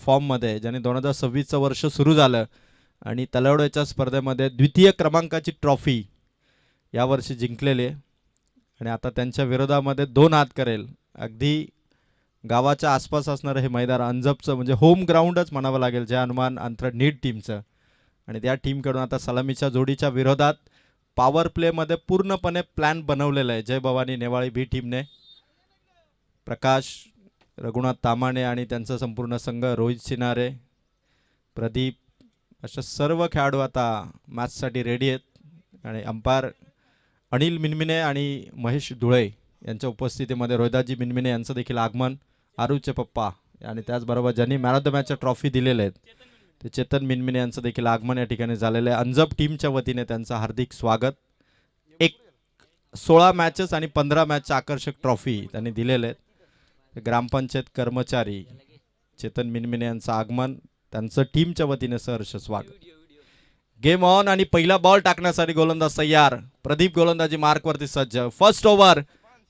फॉर्ममध्ये, ज्याने 2026चं वर्ष सुरू झालं आणि तलवाडच्या स्पर्धेमध्ये द्वितीय क्रमांकाची ट्रॉफी यावर्षी जिंकलेली आहे आणि आता त्यांच्या विरोधामध्ये 2 हात करेल. अगदी गावाच्या आसपास असणारं हे मैदान अंजपचं म्हणजे होम ग्राउंडच म्हणावं लागेल जय हनुमान अंतरड नीट टीमचं. आणि त्या टीमकडून आता सलामीच्या जोडीच्या विरोधात पॉवर प्लेमध्ये पूर्णपणे प्लॅन बनवलेला आहे जय भवानी नेवाळी बी टीमने. प्रकाश, रघुनाथ तामाणे आणि त्यांचा संपूर्ण संघ, रोहित सिनारे, प्रदीप अशा सर्व खेळाडू आता मॅचसाठी रेडी आहेत. आणि अंपायर अनिल मिनमिने आणि महेश धुळे यांच्या उपस्थितीमध्ये रोहिदाजी मिनमिने यांचं देखील आगमन, आरूचे पप्पा आणि त्याचबरोबर ज्यांनी मॅन ऑफ द मॅचच्या ट्रॉफी दिलेले आहेत ते चेतन मिनमिने यांचं देखील आगमन या ठिकाणी झालेलं आहे. अंजप टीमच्या वतीने त्यांचं हार्दिक स्वागत. 16 मॅचेस आणि 15 मॅचच्या आकर्षक ट्रॉफी त्यांनी दिलेले आहेत. ग्रामपंचायत कर्मचारी चेतन मिनमिने यांचं आगमन, त्यांचं टीमच्या वतीने सहर्ष स्वागत. गेम ऑन आणि पहिला बॉल टाकण्यासाठी गोलंदाज तयार. प्रदीप गोलंदाजी मार्कवरती सज्ज. फर्स्ट ओव्हर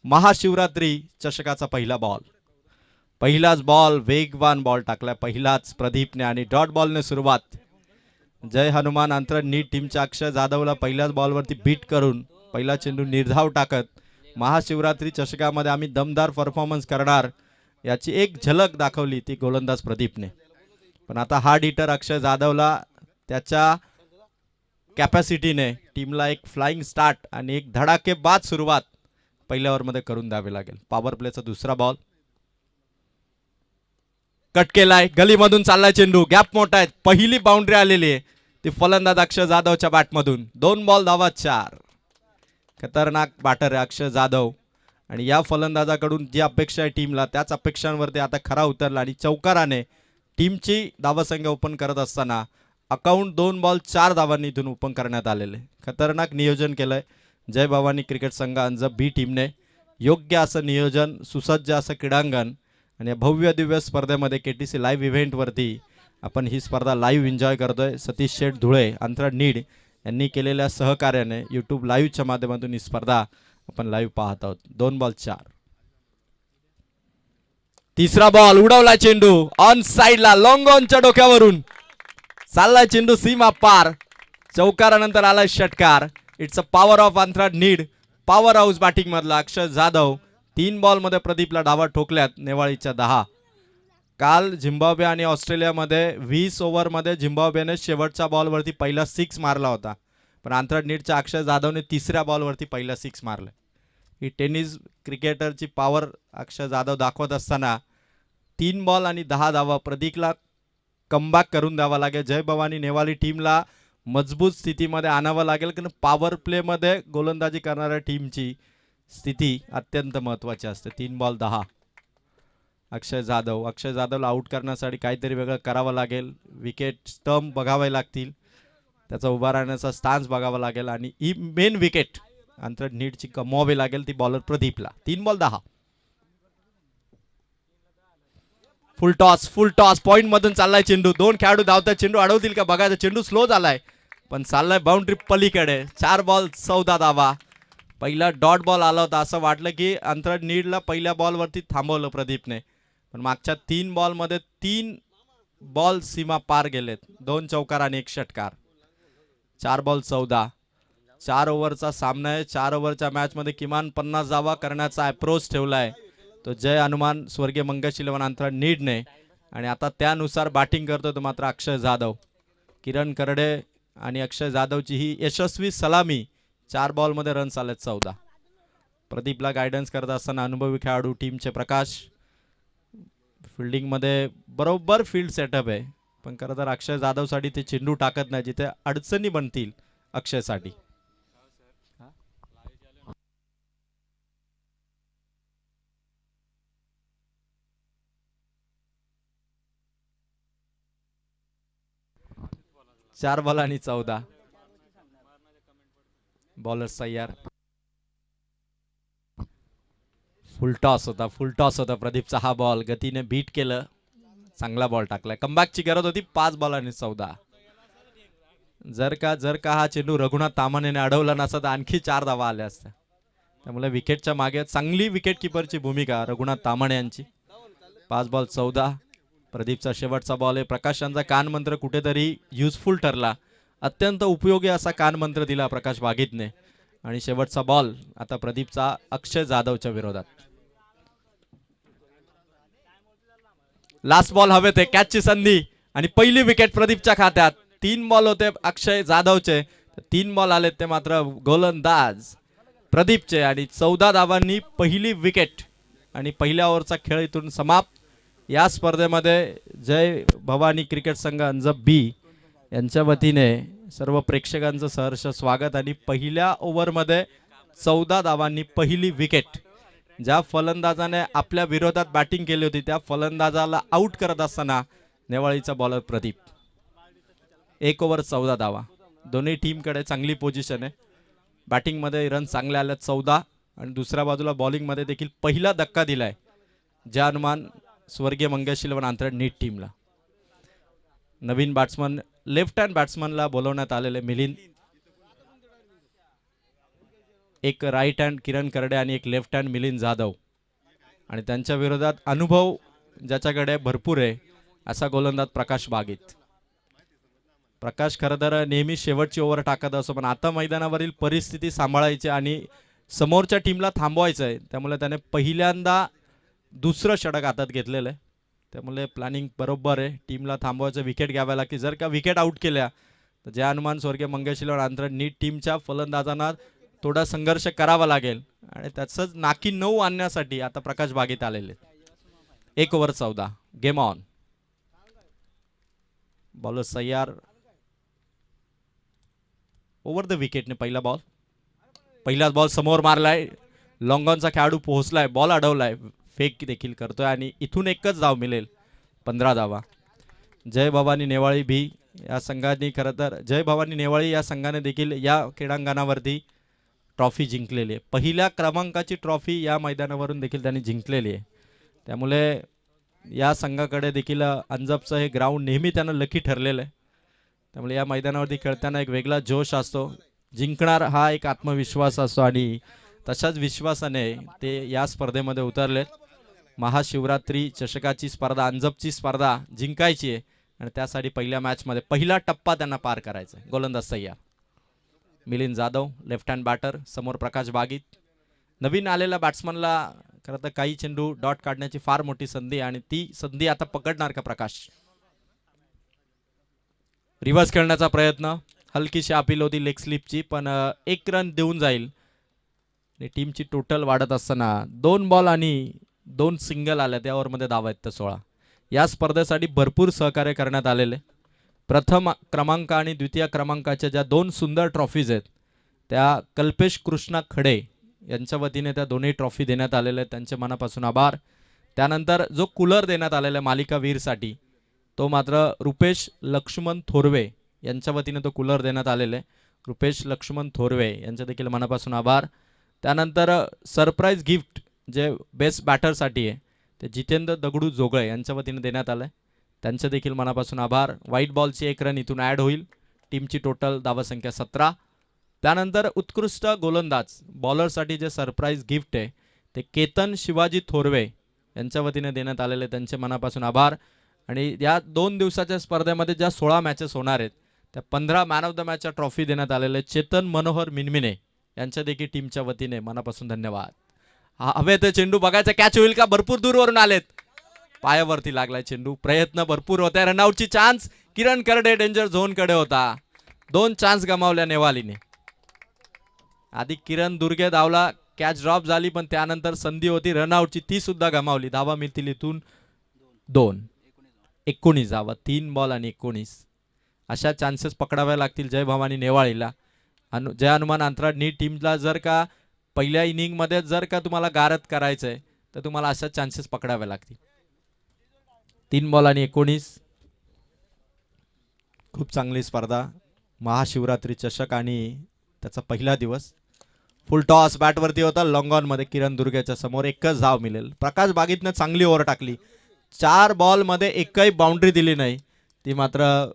महाशिवरात्री चषकाचा पहिला बॉल. पहिलाच बॉल वेगवान बॉल टाकलाय पहिलाच प्रदीपने आणि डॉट बॉलने सुरुवात. जय हनुमान अंतरड नीट टीमच्या अक्षय जाधवला पहिल्याच बॉलवरती बीट करून पहिला चेंडू निर्धाव टाकत महाशिवरात्री चषकामध्ये आम्ही दमदार परफॉर्मन्स करणार याची एक झलक दाखवली ती गोलंदाज प्रदीपने. पण आता हार्ड हिटर अक्षय जाधवला त्याच्या कॅपॅसिटीने टीमला एक फ्लाइंग स्टार्ट आणि एक धडाकेबाज सुरुवात पहिल्या ओव्हरमध्ये करून द्यावी लागेल. पॉवर प्लेचा दुसरा बॉल कट केलाय, गलीमधून चाललाय चेंडू, गॅप मोठा आहे, पहिली बाउंड्री आलेली आहे ती फलंदाज अक्षय जाधवच्या बॅटमधून. 2 बॉल धावा 4. खतरनाक बॅटर आहे अक्षय जाधव आणि या फलंदाजाकडून जी अपेक्षा आहे टीमला त्याच अपेक्षांवरती आता खरा उतरला आणि चौकाराने टीमची धावसंख्या ओपन करत असताना अकाउंट 2 बॉल 4 धावांनी इथून ओपन करण्यात आलेले. खतरनाक नियोजन केलंय जय भवानी क्रिकेट संघ अंजप बी टीमने. योग्य असं नियोजन, सुसज्ज असं क्रीडांगण आणि भव्य दिव्य स्पर्धेमध्ये KTC लाईव्ह इव्हेंटवरती आपण ही स्पर्धा लाईव्ह एन्जॉय करतोय. सतीश शेठ धुळे अंतराळ नीड यांनी केलेल्या सहकार्याने यूट्यूब लाईव्हच्या माध्यमातून ही स्पर्धा आपण लाईव्ह पाहत आहोत. 2 बॉल 4. तिसरा बॉल उडवला चेंडू ऑन साइडला, लॉंग ऑनच्या डोक्यावरून चाललाय चेंडू सीमा पार. चौकारानंतर आलाय षटकार. इट्स अ पॉवर ऑफ अंतराळ नीड. पॉवर हाऊस बॅटिंग मधला अक्षय जाधव 3 बॉल मध्ये प्रदीपला डावा ठोकल्यात नेवाळीच्या 10. काल झिम्बाब्वे आणि ऑस्ट्रेलियामध्ये 20 ओव्हरमध्ये झिम्बाब्वेने शेवटच्या बॉलवरती पहिला 6 मारला होता, पण अंतराळ नीडच्या अक्षय जाधवने तिसऱ्या बॉलवरती पहिला 6 मारले. ही टेनिस क्रिकेटरची पॉवर अक्षय जाधव दाखवत असताना 3 बॉल आणि 10 धावा प्रदीपला कमबॅक करून द्यावा लागेल. जय भवानी नेवाली टीमला मजबूत स्थितीमध्ये आणावं लागेल, कारण पॉवर प्लेमध्ये गोलंदाजी करणाऱ्या टीमची स्थिती अत्यंत महत्त्वाची असते. 3 बॉल 10. अक्षय जाधवला आउट करण्यासाठी काहीतरी वेगळं करावं लागेल. विकेट स्टंप बघावे लागतील, त्याचा उभा राहण्याचा स्टान्स बघावा लागेल आणि ही मेन विकेट अंतराळ नीडची कमवावी लागेल ती बॉलर प्रदीपला. 3 बॉल 10. फुल टॉस पॉइंट मधून चाललाय चेंडू. 2 खेळाडू धावतात, चेंडू अडवतील का बघायचं. चेंडू स्लो झालाय पण चाललाय बाउंड्री पलीकडे. 4 बॉल 14 धावा. पहिला डॉट बॉल आला होता, असं वाटलं की अंतराळ नीडला पहिल्या बॉलवरती थांबवलं प्रदीपने, पण मागच्या 3 बॉलमध्ये 3 बॉल सीमा पार गेलेत. 2 चौकार आणि 1 षटकार. 4 बॉल 14. 4 ओव्हरचा सामना आहे. 4 ओव्हरच्या मॅचमध्ये किमान 50 धावा करण्याचा अप्रोच ठेवलाय तो जय हनुमान स्वर्गीय मंगेश इलेव्हन अंतराळ नीडने आणि आता त्यानुसार बॅटिंग करतो तो मात्र अक्षय जाधव. किरण करडे आणि अक्षय जाधवची ही यशस्वी सलामी. 4 बॉलमध्ये रन्स आलेत 14. प्रदीपला गायडन्स करत असताना अनुभवी खेळाडू टीमचे प्रकाश. फिल्डिंगमध्ये बरोबर फील्ड सेटअप आहे, पण खरं तर अक्षय जाधवसाठी ते चेंडू टाकत नाही जिथे अडचणी बनतील अक्षयसाठी. चार बॉल आणि 14. बॉलर तयार. फुल टॉस होता प्रदीपचा हा बॉल. गतीने बीट केलं, चांगला बॉल टाकलाय. कमबॅकची गरज होती. 5 बॉल आणि 14. जर का हा चेंडू रघुनाथ तामानेने अडवला नसता तर आणखी 4 धावा आल्या असत्या. त्यामुळे विकेटच्या मागे चांगली विकेट किपरची भूमिका रघुनाथ तामाणे यांची. 5 बॉल 14. प्रदीपचा शेवटचा बॉल आहे. प्रकाशांचा कानमंत्र कुठेतरी युजफुल ठरला. अत्यंत उपयोगी असा कानमंत्र दिला प्रकाश बागीतने. आणि शेवटचा बॉल आता प्रदीपचा अक्षय जाधवच्या विरोधात. लास्ट बॉल हवे ते कॅचची संधी आणि पहिली विकेट प्रदीपच्या खात्यात. 3 बॉल होते अक्षय जाधवचे, 3 बॉल आले ते मात्र गोलंदाज प्रदीपचे आणि 14 धावांनी पहिली विकेट. आणि पहिल्या ओव्हरचा खेळ इथून समाप्त. या स्पर्धेमध्ये जय भवानी क्रिकेट संघ अंजप बी यांच्या वतीने सर्व प्रेक्षकांचं सहर्ष स्वागत. आणि पहिल्या ओव्हरमध्ये 14 धावांनी पहिली विकेट. ज्या फलंदाजाने आपल्या विरोधात बॅटिंग केली होती त्या फलंदाजाला आउट करत असताना नेवाळीचा बॉलर प्रदीप. 1 ओव्हर 14 धावा. दोन्ही टीमकडे चांगली पोझिशन आहे. बॅटिंगमध्ये रन चांगले आले 14 आणि दुसऱ्या बाजूला बॉलिंगमध्ये देखील पहिला धक्का दिलाय ज्या अनुमान स्वर्गीय मंगेश शिलवण आंतरड नीट टीमला. नवीन बॅट्समन लेफ्ट हँड बॅट्समनला बोलवण्यात आलेले मिलिंद, एक राईट हँड किरण करडे आणि एक लेफ्ट हँड मिलिंद जाधव. आणि त्यांच्या विरोधात अनुभव ज्याच्याकडे भरपूर आहे असा गोलंदाज प्रकाश बागीत. प्रकाश खरं तर नेहमी शेवटची ओव्हर टाकत असतो, पण आता मैदानावरील परिस्थिती सांभाळायची आणि समोरच्या टीमला थांबवायचं आहे. त्यामुळे त्याने पहिल्यांदा दुसरं षटक हातात घेतलेलं आहे. त्यामुळे प्लॅनिंग बरोबर आहे. टीमला थांबवायचं, विकेट घ्याव्या लागते. जर का विकेट आउट केल्या तर जे अनुमान स्वर्गीय मंगेश शिलवण आंतरड नीट टीमच्या फलंदाजांना थोडा संघर्ष करावा लागेल आणि त्याचंच नाकी 9 आणण्यासाठी आता प्रकाश बागीत आलेले. 1 over 14 game on. Bowler Sayyar over the विकेटने पहिला बॉल. पहिलाच बॉल समोर मारलाय. लॉंगॉनचा खेळाडू पोहोचलाय, बॉल अडवलाय, फेक देखील करतोय आणि इथून एकच धाव मिळेल. 15 धावा. जय भवानी नेवाळी भी या संघाने खरं तर जय भवानी नेवाळी या संघाने देखील या क्रीडांगणावरती ट्रॉफी जिंकलेली आहे. पहिल्या क्रमांकाची ट्रॉफी या मैदानावरून देखील त्यांनी जिंकलेली आहे. त्यामुळे या संघाकडे देखील अंजपचं हे ग्राउंड नेहमी त्यांना लकी ठरलेलं आहे. त्यामुळे या मैदानावरती खेळताना एक वेगळा जोश असतो. जिंकणार हा एक आत्मविश्वास असतो आणि तशाच विश्वासाने ते या स्पर्धेमध्ये उतरले. महाशिवरात्री चषकाची स्पर्धा, अंजपची स्पर्धा जिंकायची आहे आणि त्यासाठी पहिल्या मॅचमध्ये पहिला टप्पा त्यांना पार करायचा आहे. गोलंदाज Sayyar Milind Jadhav left hand batter, समोर प्रकाश बागीत. नवीन आलेल्या बॅट्समनला खरं तर काही चेंडू डॉट काढण्याची फार मोठी संधी आणि ती संधी आता पकडणार का प्रकाश. रिव्हर्स खेळण्याचा प्रयत्न, हलकीशी अपील होती लेग स्लिपची, पण 1 रन देऊन जाईल. टीमची टोटल वाढत असताना 2 बॉल आणि 2 सिंगल आल्या. त्या ओव्हरमध्ये धावा आहेत 16. या स्पर्धेसाठी भरपूर सहकार्य करण्यात आलेले. प्रथम क्रमांक आणि द्वितीय क्रमांकाच्या ज्या 2 सुंदर ट्रॉफीज आहेत त्या कल्पेश कृष्णा खडे यांच्या वतीने त्या दोन्ही ट्रॉफी देण्यात आलेल्या आहेत. त्यांचे मनापासून आभार. त्यानंतर जो कूलर देण्यात आलेला मालिका वीरसाठी तो मात्र रुपेश लक्ष्मण थोरवे यांच्या वतीने तो कूलर देण्यात आलेला आहे. रुपेश लक्ष्मण थोरवे यांचे देखील मनापासून आभार. त्यानंतर सरप्राईज गिफ्ट जे बेस्ट बॅटरसाठी आहे ते जितेंद्र दगडू जोगळे यांच्या वतीने देण्यात आलं आहे. त्यांचे देखील मनापासून आभार. व्हाईट बॉलची 1 रन इथून ॲड होईल. टीमची टोटल धावसंख्या 17. त्यानंतर उत्कृष्ट गोलंदाज बॉलरसाठी जे सरप्राईज गिफ्ट आहे ते केतन शिवाजी थोरवे यांच्या वतीने देण्यात आलेले. त्यांचे मनापासून आभार. आणि या 2 दिवसाच्या स्पर्धेमध्ये ज्या 16 मॅचेस होणार आहेत त्या 15 मॅन ऑफ द मॅचच्या ट्रॉफी देण्यात आलेले. चेतन मनोहर मिनमिने यांच्या देखील टीमच्या वतीने मनापासून धन्यवाद. हवे ते चेंडू बघायचा, कॅच होईल का. भरपूर दूरवरून आलेत, पायावरती लागलाय चेंडू. प्रयत्न भरपूर होते. रनआउटची चान्स. किरण करडे डेंजर झोन कडे होता. 2 चान्स गमावल्या नेवालीने. आधी किरण दुर्गे धावला, कॅच ड्रॉप झाली, पण त्यानंतर संधी होती रनआउटची, ती सुद्धा गमावली. धावा मिळतील इथून 2. 19 धावा. 3 बॉल आणि 19. अशा चान्सेस पकडाव्या लागतील जय भवानी नेवाळीला. जय हनुमान अंतराळ नीट टीमला जर का पहिल्या इनिंगमध्ये जर का तुम्हाला गारद करायचंय तर तुम्हाला अशा चान्सेस पकडाव्या लागतील. 3 बॉल आणि 19. खूप चांगली स्पर्धा. महाशिवरात्री चषक आणि त्याचा पहिला दिवस. फुल टॉस बॅटवरती होता लॉंगॉनमध्ये किरण दुर्गेच्या समोर. एकच धाव मिळेल. प्रकाश बागीतनं चांगली ओव्हर टाकली. 4 बॉलमध्ये एकही बाउंड्री दिली नाही. ती मात्र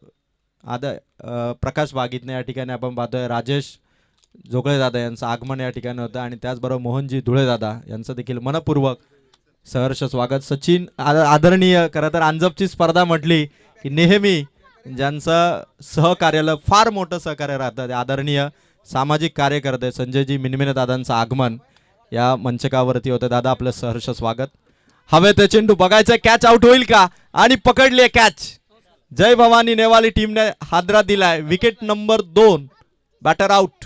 प्रकाश बागीतने या ठिकाणी आपण पाहतोय. राजेश जोगळेदादा यांचं आगमन या ठिकाणी होतं आणि त्याचबरोबर मोहनजी धुळेदादा यांचं देखील मनपूर्वक सहर्ष स्वागत. सचिन आदरणीय. खरं तर अंजपची स्पर्धा म्हटली की नेहमी ज्यांचं सहकार्याला फार मोठं सहकार्य राहतं ते आदरणीय सामाजिक कार्यकर्ते संजयजी मिनमिने दादांचं आगमन या मंचकावरती होतं. दादा आपलं सहर्ष स्वागत. हवे ते चेंडू बघायचं कॅच आउट होईल का आणि पकडली कॅच. जय भवानी नेवाली टीमने हादरा दिलाय. Wicket number 2 batter out.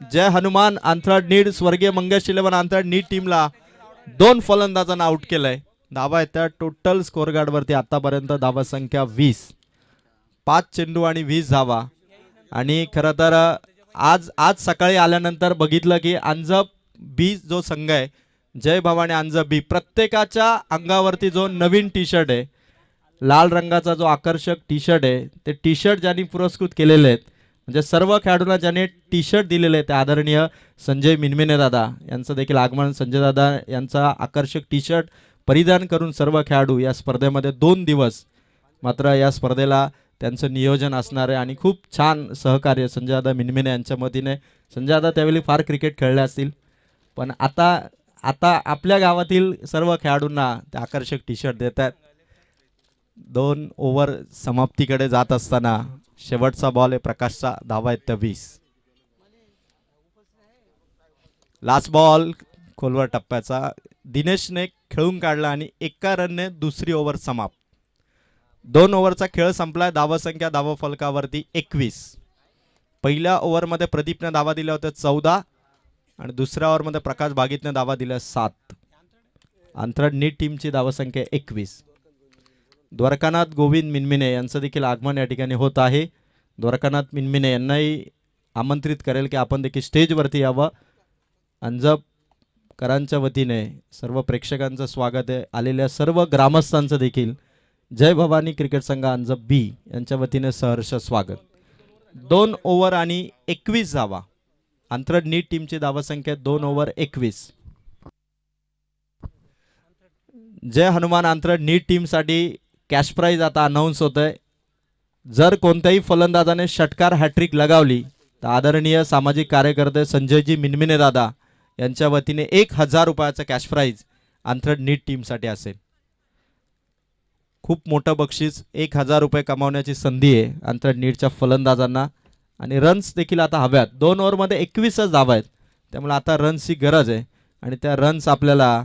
Jai Hanuman अंथराड नीड स्वर्गीय मंगेश 11 अंथराड नीड टीमला 2 फलंदाजांना आउट केलंय. धावा आहेत त्या टोटल स्कोर गार्ड वरती आतापर्यंत धावा संख्या 20. 5 चेंडू आणि 20 धावा. आणि खरं तर आज सकाळी आल्यानंतर बघितलं की अंजप बी जो संघ आहे जय भवानी अंजप बी प्रत्येकाच्या अंगावरती जो नवीन टी शर्ट आहे लाल रंगाचा जो आकर्षक टी शर्ट आहे ते टी शर्ट ज्यांनी पुरस्कृत केलेले आहेत म्हणजे सर्व खेळाडूंना ज्याने टी शर्ट दिलेले ते आदरणीय संजय मिनमिने दादा यांचं देखील आगमन. संजय दादा यांचा आकर्षक टी शर्ट परिधान करून सर्व खेळाडू या स्पर्धेमध्ये 2 दिवस मात्र या स्पर्धेला त्यांचं नियोजन असणार आहे आणि खूप छान सहकार्य संजय दादा मिनमिने यांच्या मदतीने. संजय दादा त्यावेळी फार क्रिकेट खेळले असतील पण आता आपल्या गावातील सर्व खेळाडूंना ते आकर्षक टी शर्ट देतात. 2 ओव्हर समाप्तीकडे जात असताना शेवटचा बॉल आहे प्रकाशचा. धावा आहेत त्या 20. लास्ट बॉल खोलवर टप्प्याचा दिनेशने खेळून काढला आणि एका रनने दुसरी ओव्हर समाप्त. 2 ओव्हरचा खेळ संपलाय. धावा संख्या धावा फलकावरती 21. पहिल्या ओव्हरमध्ये प्रदीपने धावा दिल्या होत्या 14 आणि दुसऱ्या ओव्हरमध्ये प्रकाश बागीतने धावा दिल्या 7. अंथराड नीट टीमची धावा संख्या 21. द्वारकानाथ गोविंद मिनमिने यांचं देखील आगमन या ठिकाणी होत आहे. द्वारकानाथ मिनमिने यांनाही आमंत्रित करेल की आपण देखील स्टेजवरती यावं. अंजपकरांच्या वतीने सर्व प्रेक्षकांचं स्वागत आहे. आलेल्या सर्व ग्रामस्थांचं देखील जय भवानी क्रिकेट संघ अंजप बी यांच्या वतीने सहर्ष स्वागत. 2 ओव्हर आणि 21 धावा. अंथराड नीट टीमची धावा संख्या 2 ओव्हर 21. जय हनुमान अंथराड नीट टीमसाठी कॅश प्राइज आता अनाऊन्स होतंय. जर कोणत्याही फलंदाजाने षटकार हॅट्रिक लगावली तर आदरणीय सामाजिक कार्यकर्ते संजयजी मिनमिने दादा यांच्या वतीने 1000 रुपयाचं कॅश प्राइज अंथराड नीट टीमसाठी असेल. खूप मोठं बक्षीस 1000 रुपये कमावण्याची संधी आहे अंथराड नीटच्या फलंदाजांना. आणि रन्स देखील आता हव्यात. 2 ओव्हरमध्ये 21च धावा आहेत त्यामुळे आता रन्सची गरज आहे आणि त्या रन्स आपल्याला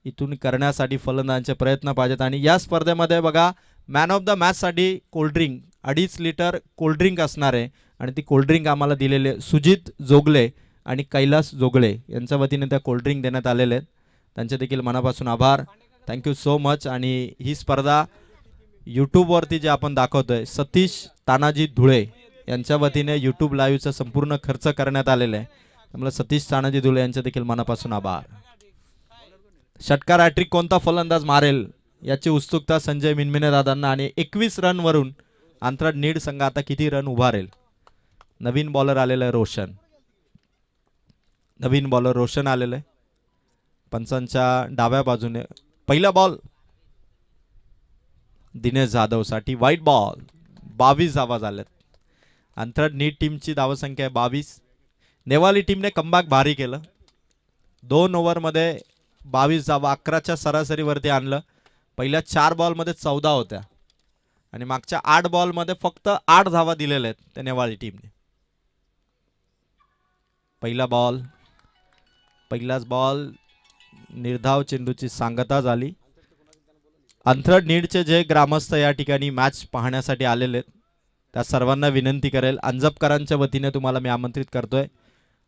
इथून करण्यासाठी फलंदाजांचे प्रयत्न पाहिजेत. आणि या स्पर्धेमध्ये बघा मॅन ऑफ द मॅचसाठी कोल्ड्रिंक 2.5 लिटर कोल्ड्रिंक असणार आहे आणि ती कोल्ड्रिंक आम्हाला दिलेले सुजित जोगले आणि कैलास जोगळे यांच्या वतीने त्या कोल्ड्रिंक देण्यात आलेले आहेत. त्यांचे देखील मनापासून आभार. Thank you so much. आणि ही स्पर्धा यूट्यूबवरती जे आपण दाखवतोय सतीश तानाजी धुळे यांच्या वतीने यूट्यूब लाईव्हचा संपूर्ण खर्च करण्यात आलेला आहे त्यामुळे सतीश तानाजी धुळे यांचे देखील मनापासून आभार. षटकार हॅट्रिक कोणता फलंदाज मारेल याची उत्सुकता संजय मिनमिने दादांना. आणि 21 रनवरून अंथराड नीड संघ आता किती रन उभारेल. नवीन बॉलर आलेला आहे रोशन. नवीन बॉलर रोशन आलेलं आहे पंचांच्या डाव्या बाजूने. पहिला बॉल दिनेश जाधव साठी व्हाईट बॉल. 22 धावा झाल्यात. अंथराड नीट टीमची धावसंख्या आहे 22. नेवाली टीमने कमबॅक भारी केलं. 2 ओव्हरमध्ये 22 धावा 11च्या सरासरीवरती आणलं. पहिल्या 4 बॉलमध्ये 14 होत्या आणि मागच्या 8 बॉलमध्ये फक्त 8 धावा दिलेल्या आहेत त्या नेवाळी टीमने. पहिलाच बॉल निर्धाव चेंडूची सांगता झाली. अंथराड नीडचे जे ग्रामस्थ या ठिकाणी मॅच पाहण्यासाठी आलेले आहेत त्या सर्वांना विनंती करेल अंजपकरांच्या वतीने तुम्हाला मी आमंत्रित करतोय.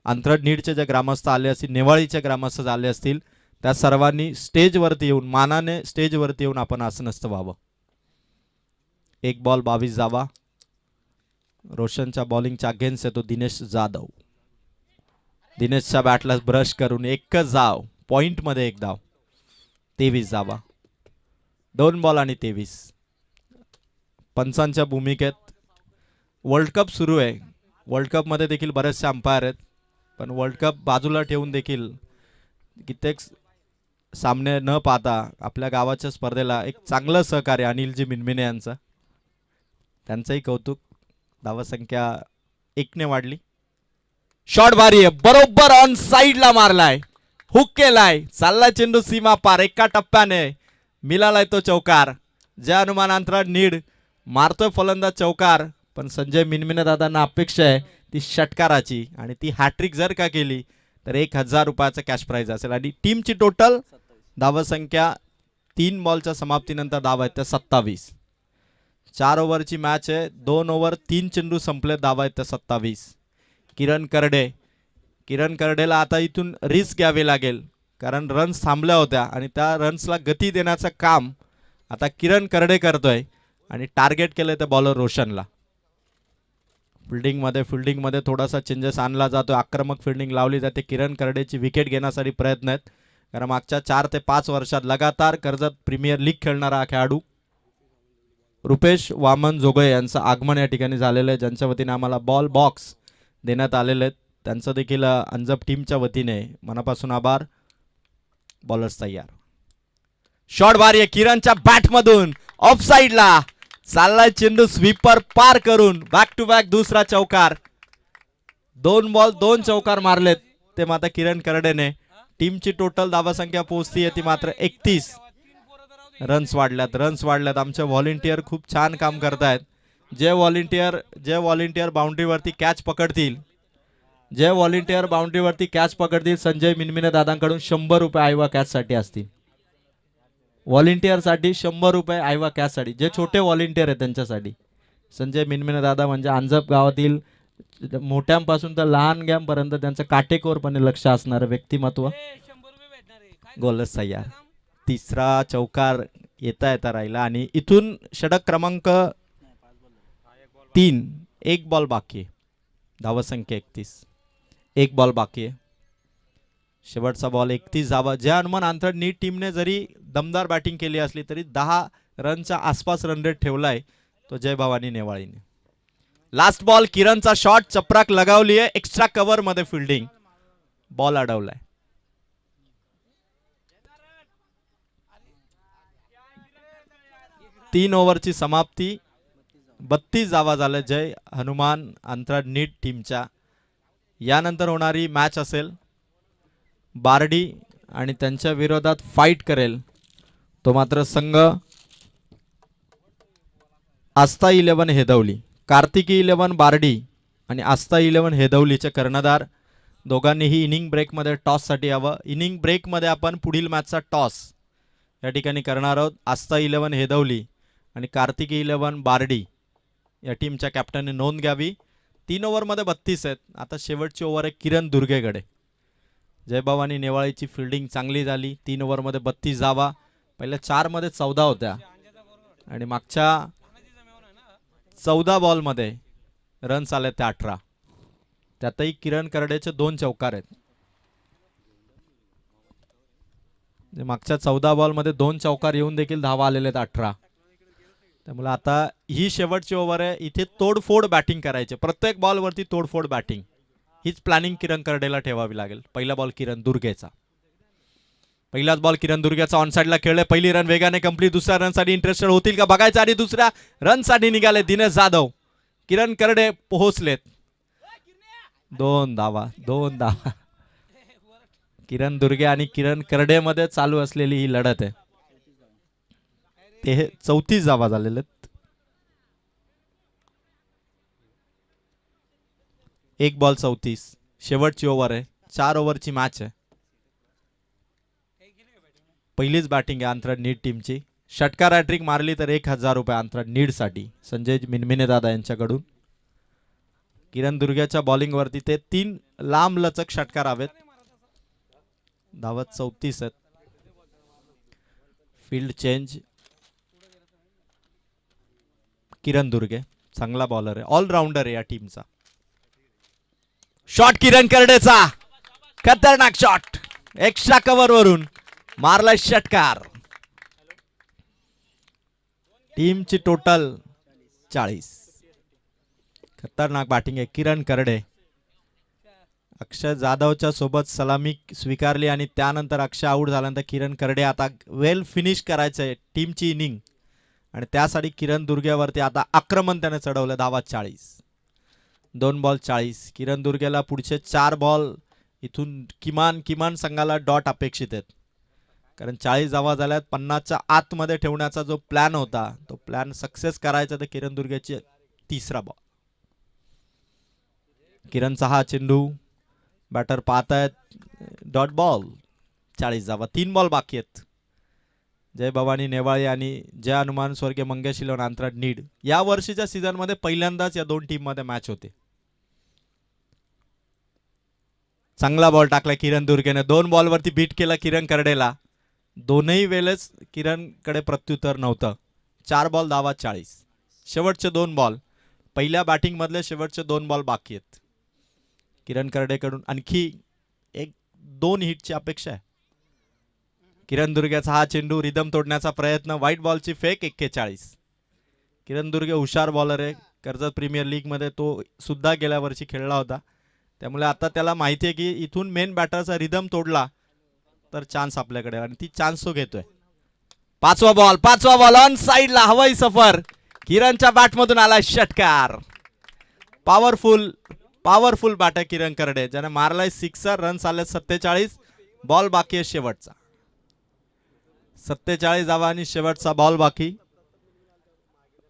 अंथराड नीडचे जे ग्रामस्थ आले असतील नेवाळीचे ग्रामस्थ आले असतील त्या सर्वांनी स्टेजवरती येऊन मानाने स्टेजवरती येऊन आपण आसनस्थ व्हावं. 1 बॉल 22 धावा. रोशनच्या बॉलिंगच्या अगेन्स्ट येतो दिनेश जाधव. दिनेशच्या बॅटला ब्रश करून एकच धाव. पॉइंट मध्ये 1 धाव. 23 धावा. 2 बॉल आणि 23. पंचांच्या भूमिकेत वर्ल्ड कप सुरू आहे. वर्ल्ड कप मध्ये देखील बरेचसे अंपायर आहेत पण वर्ल्ड कप बाजूला ठेवून देखील कित्येक सामने न पाहता आपल्या गावाच्या स्पर्धेला एक चांगलं सहकार्य अनिलजी मिनमिने यांचं. त्यांचंही कौतुक. धावसंख्या 1 ने वाढली. शॉट भारी आहे बरोबर ऑन साइडला मारलाय. हुक केलाय, चालला चेंडू सीमा पार, एका टप्प्याने मिळालाय तो चौकार. जय हनुमान अंतराळ नीड मारतोय फलंदाज चौकार, पण संजय मिनमिने दादांना अपेक्षा आहे ती षटकाराची, आणि ती हॅट्रिक जर का केली तर 1000 रुपयाचा कॅश प्राइज असेल. आणि टीमची टोटल धावसंख्या 3 बॉलच्या समाप्तीनंतर धावा आहेत त्या 27. 4 ओव्हरची मॅच आहे, 2 ओव्हर 3 चेंडू संपले, धावा आहेत त्या 27. किरण करडेला आता इथून रिस्क घ्यावी लागेल, कारण रन्स थांबल्या होत्या आणि त्या रन्सला गती देण्याचं काम आता किरण करडे करतोय. आणि टार्गेट केलंय त्या बॉलर रोशनला. फिल्डिंगमध्ये थोडासा चेंजेस आणला जातो, आक्रमक फिल्डिंग लावली जाते. किरण करडेची विकेट घेण्यासाठी प्रयत्न आहेत, कारण मागच्या 4 ते 5 वर्षात लगातार कर्जत प्रीमियर लीग खेळणारा हा खेळाडू रुपेश वामन जोगळे यांचं आगमन या ठिकाणी झालेलं आहे, ज्यांच्या वतीने आम्हाला बॉल बॉक्स देण्यात आलेले आहेत. त्यांचं देखील अंजप टीमच्या वतीने मनापासून आभार. बॉलर्स तयार. शॉट भारी आहे किरणच्या बॅटमधून, ऑफ साइडला चाललाय चेंडू, स्वीपर पार करून बॅक टू बॅक दुसरा चौकार. 2 बॉल 2 चौकार मारलेत ते मात्र किरण करडेने. टीमची टोटल धावसंख्या पोहोचतीये ती मात्र 31. रन्स वाढल्यात. आमचे व्हॉलेंटियर खूप छान काम करतायत. जे व्हॉलेंटियर बाउंड्रीवरती कॅच पकडतील, संजय मिनमिने दादांकडून 100 रुपये आयवा कॅच साठी असतील. व्हॉलेंटियर साठी 100 रुपये आयवा कॅच साठी, जे छोटे व्हॉलेंटियर आहेत त्यांच्यासाठी. संजय मिनमिने दादा म्हणजे अंजप गावातील मोठ्यांपासून तर लहान गॅमपर्यंत त्यांचं काटेकोरपणे लक्ष असणारं व्यक्तिमत्व. गोलच तयार. तिसरा चौकार येता राहिला आणि इथून षटक क्रमांक 3. 1 बॉल बाकी आहे, धावसंख्या 31. 1 बॉल बाकी आहे, शेवटचा बॉल 31 धावा. जय हनुमान अंतराळ नीट टीमने जरी दमदार बॅटिंग केली असली तरी 10 रनच्या आसपास रन रेट ठेवलाय तो जय भवानी नेवाळीने. लास्ट बॉल, किरणचा शॉट, चपराक लगावली आहे, एक्स्ट्रा कव्हर मध्ये फिल्डिंग, बॉल अडवलाय. तीन ओव्हरची समाप्ती, 32 धावा झाल्या जय हनुमान अंतराळ नीट टीमच्या. यानंतर होणारी मॅच असेल बारडी आणि त्यांच्या विरोधात फाईट करेल तो मात्र संघ आस्था 11 हेदवली. कार्तिकी 11 बारडी आणि आस्था 11 हेदवलीचे कर्णधार दोघांनीही इनिंग ब्रेकमध्ये टॉससाठी यावं. इनिंग ब्रेकमध्ये आपण पुढील मॅचचा टॉस या ठिकाणी करणार आहोत. आस्था 11 हेदवली आणि कार्तिकी 11 बारडी या टीमच्या कॅप्टनने नोंद घ्यावी. 3 ओव्हरमध्ये 32 आहेत. आता शेवटची ओव्हर आहे किरण दुर्गेकडे. जयभवानी नेवाळीची फिल्डिंग चांगली झाली. 3 ओव्हरमध्ये 32 धावा, पहिल्या 4 मध्ये 14 होत्या आणि मागच्या 14 बॉलमध्ये रन्स आले ते 18. त्यातही किरण करडेचे 2 चौकार आहेत. मागच्या 14 बॉलमध्ये 2 चौकार येऊन देखील धावा आलेले आहेत 18. त्यामुळे आता ही शेवटची ओव्हर आहे, इथे तोडफोड बॅटिंग करायचे, प्रत्येक बॉलवरती तोडफोड बॅटिंग, हीच प्लॅनिंग किरण करडेला ठेवावी लागेल. पहिला बॉल किरण दुर्गेचा, पहिलाच बॉल किरण दुर्गेचा ऑन साइडला खेळले. पहिली रन वेगाने कंप्लीट. दुसऱ्या रनसाठी इंटरेस्टेड होतील का बघायचं आणि दुसऱ्या रनसाठी निघाले दिनेश जाधव. किरण करडे पोहोचलेत. 2 धावा. किरण दुर्गे आणि किरण करडे मध्ये चालू असलेली ही लढत आहे. ते 34 धावा झालेले. 1 बॉल 34. शेवटची ओव्हर आहे, 4 ओव्हरची मॅच आहे. पहिलीच बॅटिंग आहे अंतराळ नीड टीमची. षटकार हॅट्रिक मारली तर 1000 रुपये अंतराळ नीड साठी संजय मिनमिने दादा यांच्याकडून. किरण दुर्ग्याच्या बॉलिंग वरती ते 3 लांब लचक षटकार हवेत. धावत 34 आहेत. Field change. किरण दुर्गे चांगला बॉलर आहे, ऑलराऊंडर आहे या टीमचा. शॉट किरण करडेचा, खतरनाक शॉट, एक्स्ट्रा कव्हर वरून मारला षटकार. टीमची टोटल 40. खतरनाक बॅटिंग आहे किरण करडे. अक्षय जाधवच्या सोबत सलामी स्वीकारली आणि त्यानंतर अक्षय आउट झाल्यानंतर किरण करडे आता वेल फिनिश करायचंय टीमची इनिंग आणि त्यासाठी किरण दुर्गेवरती आता आक्रमण त्याने चढवलं. धावा 40. 2 बॉल 40. किरण दुर्गेला पुढचे 4 बॉल इथून किमान किमान संघाला डॉट अपेक्षित आहेत, कारण 40 धावा झाल्यात. 50च्या आतमध्ये ठेवण्याचा जो प्लॅन होता तो प्लॅन सक्सेस करायचा. तर किरण दुर्गेची तिसरा बॉल. किरणचा हा चेंडू बॅटर पाहतायत डॉट बॉल. 40 धावा, 3 बॉल बाकी आहेत. जय भवानी नेवाळे आणि जय हनुमान स्वर्गीय मंगेश इलेव्हन अंतराळ नीड या वर्षीच्या सीझन मध्ये पहिल्यांदाच या दोन टीम मध्ये मॅच होते. चांगला बॉल टाकला किरण दुर्गेने. 2 बॉलवरती बीट केला किरण करडेला. दोनही वेळेस किरणकडे प्रत्युत्तर नव्हतं. 4 बॉल धावा 40. शेवटचे 2 बॉल, पहिल्या बॅटिंग मधले शेवटचे 2 बॉल बाकी आहेत. किरण करडेकडून आणखी 1-2 हिटची अपेक्षा आहे. किरण दुर्गेचा हा चेंडू रिदम तोडण्याचा प्रयत्न. White बॉलची fake. 41. किरण दुर्गे हुशार बॉलर आहे. कर्जत प्रीमियर लीग मध्ये तो सुद्धा गेल्या वर्षी खेळला होता, त्यामुळे आता त्याला माहिती आहे की इथून मेन बॅटरचा रिदम तोडला तर चान्स आपल्याकडे, आणि ती चान्स तो घेतोय. 5वा बॉल ऑन साइडला हवाई सफर. किरणच्या बॅटमधून आला षटकार. पॉवरफुल बॅटर किरण करडे ज्याने मारलाय सिक्सर. रन्स आले 47. बॉल बाकी आहे शेवटचा. 47 धावा आणि शेवटचा बॉल बाकी.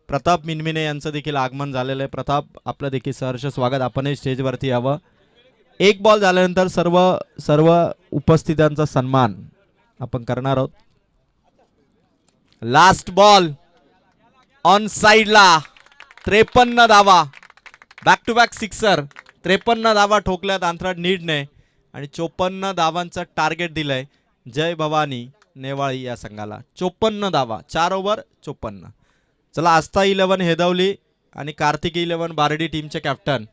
प्रताप मिनमिने यांचं देखील आगमन झालेलं आहे. प्रताप, आपलं देखील सहर्ष स्वागत. आपणही स्टेजवरती यावं. 1 बॉल झाल्यानंतर सर्व उपस्थितांचा सन्मान आपण करणार आहोत. लास्ट बॉल ऑन साइडला. 53 धावा, बॅक टू बॅक सिक्सर. 53 धावा ठोकल्यात अंतराळ नीडने आणि 54 धावांचं टार्गेट दिलंय जय भवानी नेवाळी या संघाला. 54 धावा, 4 ओव्हर 54. चला, आस्था 11 हेदवली आणि कार्तिक 11 बारडी टीमचे कॅप्टन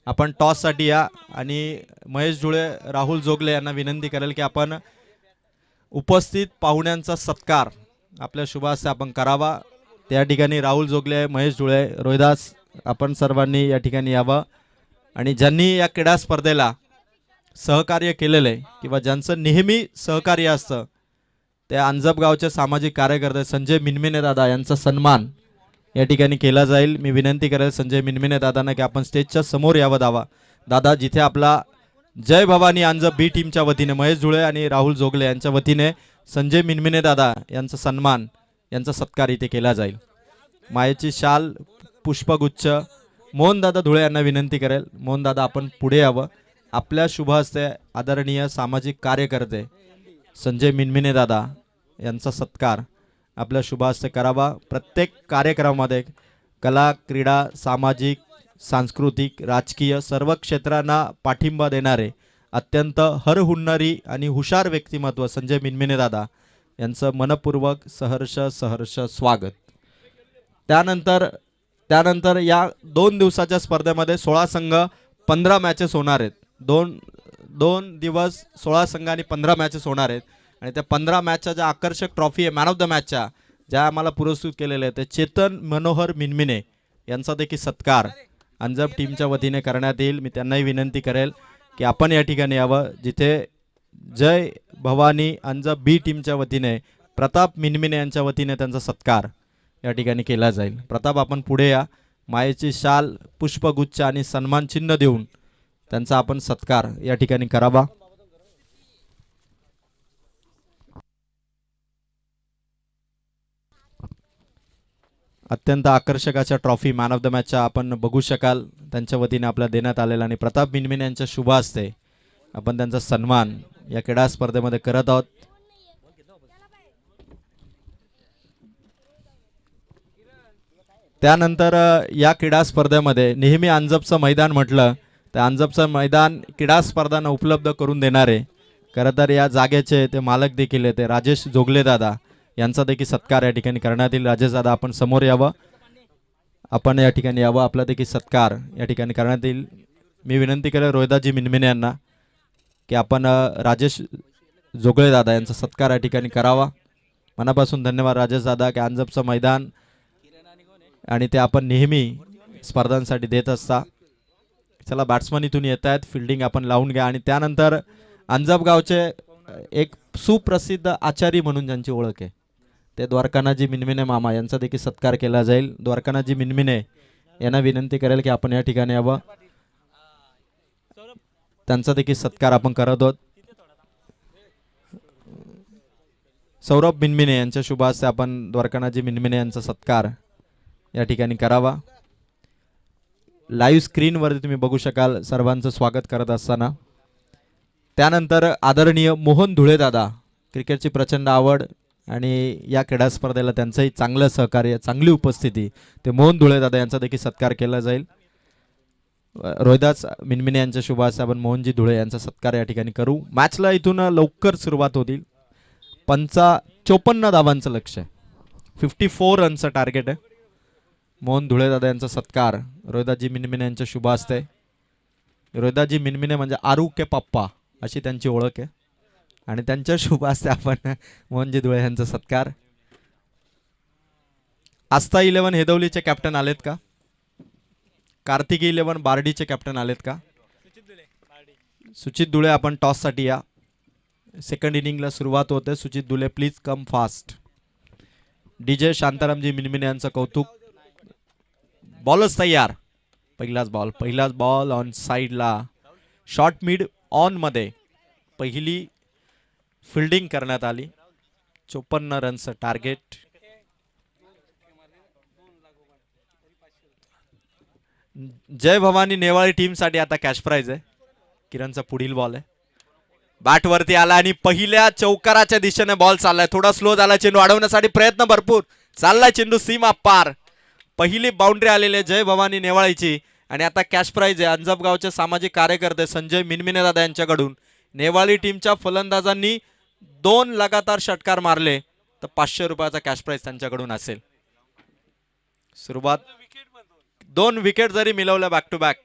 आपण टॉस साठी या. आणि महेश जुळे, राहुल जोगले यांना विनंती करेल की आपण उपस्थित पाहुण्यांचा सत्कार आपल्या शुभ हस्ते आपण करावा. त्या ठिकाणी राहुल जोगले, महेश जुळे, रोहिदास, आपण सर्वांनी या ठिकाणी यावं. आणि ज्यांनी या क्रीडा स्पर्धेला सहकार्य केलेले किंवा ज्यांचं नेहमी सहकार्य असतं ते अंजप गावचे सामाजिक कार्यकर्ते संजय मिनमिने दादा यांचा सन्मान या ठिकाणी केला जाईल. मी विनंती करेल संजय मिनमिने दादांना की आपण स्टेजच्या समोर यावं. दादा, जिथे आपला जय भवानी अंजप बी टीमच्या वतीने महेश जुळे आणि राहुल जोगले यांच्या वतीने संजय मिनमिने दादा यांचा सन्मान, यांचा सत्कार इथे केला जाईल. मायेची शाल, पुष्पगुच्छ मोहन दादा धुळे यांना विनंती करेल. मोहन दादा, आपण पुढे यावं. आपल्या शुभ हस्ते आदरणीय सामाजिक कार्यकर्ते संजय मिनमिने दादा यांचा सत्कार आपल्या शुभ हस्ते करावा. प्रत्येक कार्यक्रमामध्ये कला, क्रीडा, सामाजिक, सांस्कृतिक, राजकीय सर्व क्षेत्रांना पाठिंबा देणारे अत्यंत हरहुन्नरी आणि हुशार व्यक्तिमत्व संजय मिनमिने दादा यांचं मनपूर्वक सहर्ष स्वागत. त्यानंतर या 2 दिवसाच्या स्पर्धेमध्ये 16 संघ 15 मॅचेस होणार आहेत. दोन दिवस 16 संघ आणि 15 मॅचेस होणार आहेत. आणि त्या 15 मॅचच्या ज्या आकर्षक ट्रॉफी आहे मॅन ऑफ द मॅचच्या, ज्या आम्हाला पुरस्कृत केलेल्या आहेत, ते चेतन मनोहर मिनमिने यांचा देखील सत्कार अंजप टीमच्या वतीने करण्यात येईल. मी त्यांनाही विनंती करेल की आपण या ठिकाणी यावं, जिथे जय भवानी अंजप बी टीमच्या वतीने प्रताप मिनमिने यांच्या वतीने त्यांचा सत्कार या ठिकाणी केला जाईल. प्रताप, आपण पुढे या. मायेची शाल, पुष्पगुच्छ आणि सन्मान चिन्ह देऊन त्यांचा आपण सत्कार या ठिकाणी करावा. अत्यंत आकर्षक अशा ट्रॉफी मॅन ऑफ द मॅचच्या आपण बघू शकाल त्यांच्या वतीने आपल्याला देण्यात आलेला. आणि प्रताप मिनमिने यांच्या शुभ हस्ते आपण त्यांचा सन्मान या क्रीडा स्पर्धेमध्ये करत आहोत. त्यानंतर या क्रीडा स्पर्धेमध्ये नेहमी अंजपचं मैदान म्हटलं तर अंजपचं मैदान क्रीडा स्पर्धांना उपलब्ध करून देणारे खरं तर या जागेचे ते मालक देखील आहे, ते राजेश जोगले दादा यांचा देखील सत्कार या ठिकाणी करण्यात येईल. राजेश दादा, आपण समोर यावं. आपण या ठिकाणी यावं. आपला देखील सत्कार या ठिकाणी करण्यात येईल. मी विनंती करेन रोहिदासजी मिनमिने यांना की आपण राजेश जोगळे दादा यांचा सत्कार या ठिकाणी करावा. मनापासून धन्यवाद राजेश दादा की अंजपचं मैदान आणि ते आपण नेहमी स्पर्धांसाठी देत असता. चला, बॅट्समन इथून येत आहेत, फिल्डिंग आपण लावून घ्या. आणि त्यानंतर अंजप गावचे एक सुप्रसिद्ध आचारी म्हणून ज्यांची ओळख आहे ते द्वारकानाथजी मिनमिने मामा यांचा देखील सत्कार केला जाईल. द्वारकानाथजी मिनमिने यांना विनंती करेल की आपण या ठिकाणी यावं. त्यांचा देखील सत्कार आपण करत आहोत. सौरभ मिनमिने यांच्या शुभ हस्ते आपण द्वारकानाथजी मिनमिने यांचा सत्कार या ठिकाणी करावा. लाईव्ह स्क्रीनवरती तुम्ही बघू शकाल सर्वांचं स्वागत करत असताना. त्यानंतर आदरणीय मोहन धुळे दादा, क्रिकेटची प्रचंड आवड आणि या क्रीडा स्पर्धेला त्यांचंही चांगलं सहकार्य, चांगली उपस्थिती, ते मोहन धुळे दादा यांचा देखील सत्कार केला जाईल. रोहिदास मिनमिने यांच्या शुभ हस्ते आपण मोहनजी धुळे यांचा सत्कार या ठिकाणी करू. मॅचला इथून लवकर सुरुवात होतील. 54 धावांचं लक्ष आहे, 54 रनचं टार्गेट आहे. मोहन धुळे दादा यांचा सत्कार रोहिदासजी मिनमिने यांच्या शुभ हस्ते. रोहिदासजी मिनमिने म्हणजे आरू के पप्पा अशी त्यांची ओळख आहे आणि त्यांच्या शुभ हस्ते आपण मोहनजी धुळे यांचा सत्कार. आस्था 11 हेदवलीचे कॅप्टन आलेत का? कार्तिकी 11 बार्डीचे कॅप्टन आलेत का? सुचित धुळे आपण टॉस साठी या. सेकंड इनिंगला सुरुवात होते. Suchit Dhule please come fast. DJ Shantaramji Minmine यांचं कौतुक. बॉलच तयार. पहिलाच बॉल ऑन साइडला. शॉर्ट मिड ऑन मध्ये पहिली फिल्डिंग करण्यात आली. 54 रनचं टार्गेट. जय भवानी नेवाळी टीम साठी आता कॅश प्राइज आहे. किरणचा पुढील बॉल आहे. बॅट वरती आला आणि पहिल्या चौकाराच्या दिशेने बॉल चाललाय. थोडा स्लो झाला. चेंडू अडवण्यासाठी प्रयत्न भरपूर चाललाय. चेंडू सीमा पार. पहिली बाउंड्री आलेली आहे जय भवानी नेवाळीची आणि आता कॅश प्राइज आहे अंजपगावचे सामाजिक कार्यकर्ते संजय मिनमिने दादा यांच्याकडून. नेवाळी टीमच्या फलंदाजांनी 2 लगातार षटकार मारले तर 500 रुपयाचा कॅश प्राइज त्यांच्याकडून असेल. सुरुवात 2 विकेट जरी मिळवल्या बॅक टू बॅक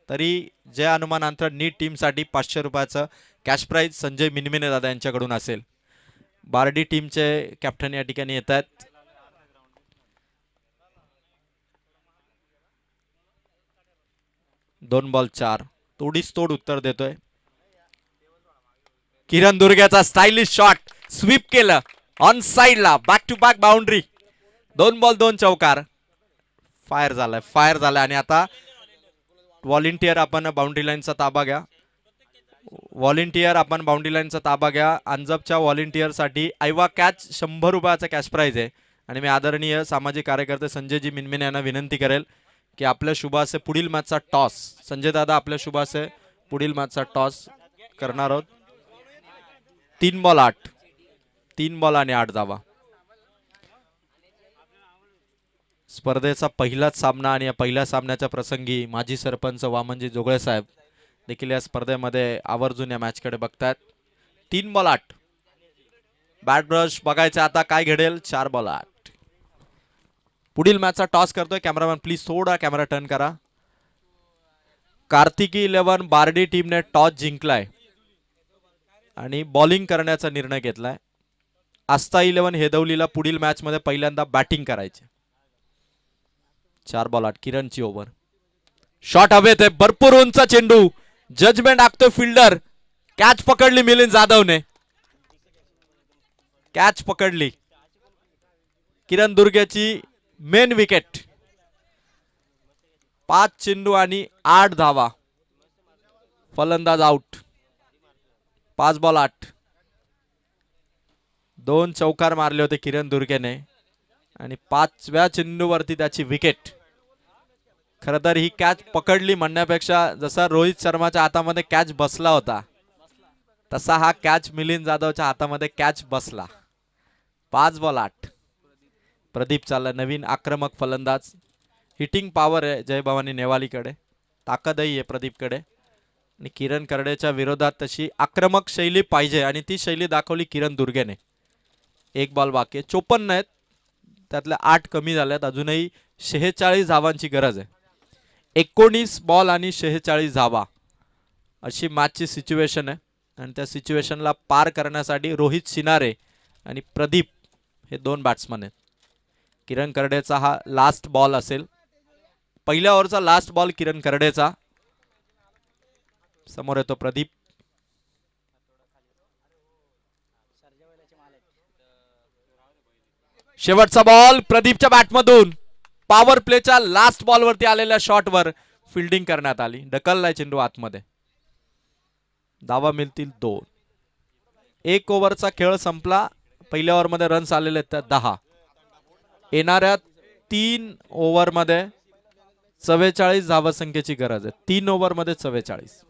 तरी जय हनुमान अंतराळ नीट टीम साठी 500 रुपयाचं कॅश प्राइज संजय मिनमिने दादा यांच्याकडून असेल. बार्डी टीमचे कॅप्टन या ठिकाणी येत आहेत. दोन बॉल 4. तोडीस तोड उत्तर देतोय. किरण दुर्ग्याचा स्टायलिश शॉट. स्वीप केलं ऑन साइडला. Back to back boundary. 2 ball 2 चौकार. फायर झालाय आणि आता व्हॉलेंटियर आपण बाउंड्री लाईनचा ताबा घ्या. अंजपच्या व्हॉलेंटियर साठी आयवा कॅच 100 रुपयाचा कॅश प्राइज आहे आणि मी आदरणीय सामाजिक कार्यकर्ते संजयजी मिनमिने यांना विनंती करेल की आपल्या शुभासे पुढील मॅचचा टॉस. संजय दादा आपल्या शुभासे पुढील मॅचचा टॉस करणार आहोत. 3 बॉल 8. 3 बॉल आणि 8 धावा. स्पर्धेचा पहिलाच सामना आणि या पहिल्या सामन्याच्या प्रसंगी माजी सरपंच वामनजी जोगळे साहेब देखील या स्पर्धेमध्ये आवर्जून या मॅचकडे बघतायत. 3 बॉल 8. बॅट ब्रश बघायचं आता काय घडेल. 4 बॉल 8. पुढील मॅचचा टॉस करतोय. कॅमेरामॅन प्लीज थोडा कॅमेरा टर्न करा. कार्तिकी 11 बार्डी टीमने टॉस जिंकलाय आणि बॉलिंग करण्याचा निर्णय घेतलाय. आस्था 11 हेदवलीला पुढील मॅच मध्ये पहिल्यांदा बॅटिंग करायचे. 4 बॉल 8. किरणची ओव्हर. शॉट हवेत आहे. भरपूर उंच चेंडू. Judgement आखतोय fielder. कॅच पकडली मिलिंद जाधवने. कॅच पकडली. किरण दुर्गेची मेन विकेट. 5 चेंडू आणि 8 धावा. फलंदाज आउट. 5 बॉल 8. 2 चौकार मारले होते किरण दुर्गेने आणि 5व्या चेंडूवरती त्याची विकेट. खरं तर ही कॅच पकडली म्हणण्यापेक्षा जसा रोहित शर्माच्या हातामध्ये कॅच बसला होता तसा हा कॅच मिलिंद जाधवच्या हातामध्ये कॅच बसला. 5 बॉल 8. प्रदीप चालला नवीन आक्रमक फलंदाज. हिटिंग पॉवर आहे जय भवानी नेवालीकडे. ताकदही आहे प्रदीपकडे आणि किरण करडेच्या विरोधात तशी आक्रमक शैली पाहिजे आणि ती शैली दाखवली किरण दुर्गेने. 1 बॉल बाकी. 54 आहेत त्यातल्या 8 कमी झाल्यात. अजूनही 46 धावांची गरज आहे. 19 बॉल आणि 46 धावा अशी मॅचची सिच्युएशन आहे आणि त्या सिच्युएशनला पार करण्यासाठी रोहित सिनारे आणि प्रदीप हे 2 बॅट्समन आहेत. किरण करडेचा हा लास्ट बॉल असेल. पहिल्या ओव्हरचा लास्ट बॉल किरण करडेचा. समोर येतो प्रदीप. शेवटचा बॉल प्रदीपच्या बॅटमधून. पॉवर प्लेच्या लास्ट बॉल वरती आलेल्या शॉटवर फिल्डिंग करण्यात आली. ढकललाय चेंडू आतमध्ये. धावा मिळतील 2. 1 ओव्हरचा खेळ संपला. पहिल्या ओव्हरमध्ये रन्स आलेले आहेत 10. येणाऱ्या 3 ओव्हरमध्ये 44 धावसंख्येची गरज आहे. 3 ओव्हरमध्ये 44.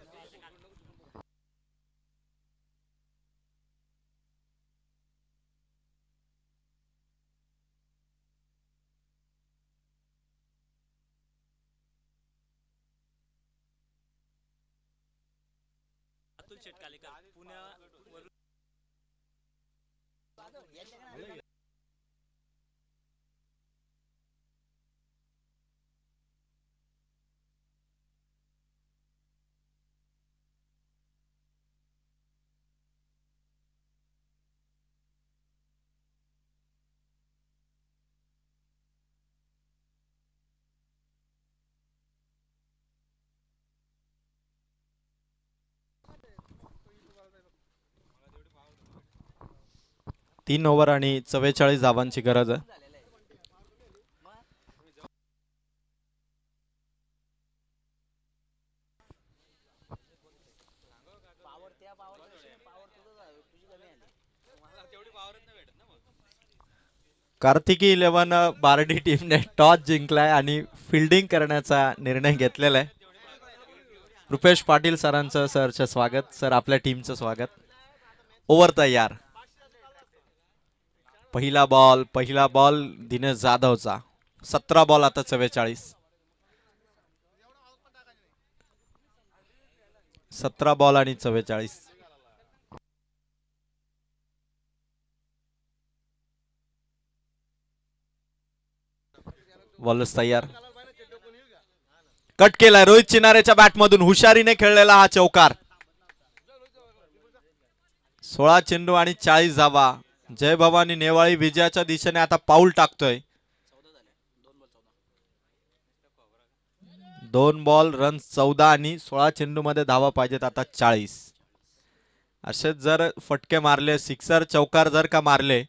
तीन ओव्हर आणि 44 धावांची गरज आहे. कार्तिकी 11 बार्डी टीमने टॉस जिंकलाय आणि फिल्डिंग करण्याचा निर्णय घेतलेला आहे. रुपेश पाटील सरांचं सरचं स्वागत. सर आपल्या टीमचं स्वागत. ओव्हर तयार. पहिला बॉल दिनेश जाधवचा. 17 बॉल आता 44. 17 बॉल आणि 44. बॉलच तयार. कट केलाय रोहित चिनारेच्या बॅटमधून. हुशारीने खेळलेला हा चौकार. 16 चेंडू आणि 40 धावा. जय भवानी नेवाळी विजयाच्या दिशेने आता पाऊल टाकतोय. 2 बॉल रन 14 आणि 16 चेंडू मध्ये धावा पाहिजेत आता 40. असे जर फटके मारले, सिक्सर चौकार जर का मारले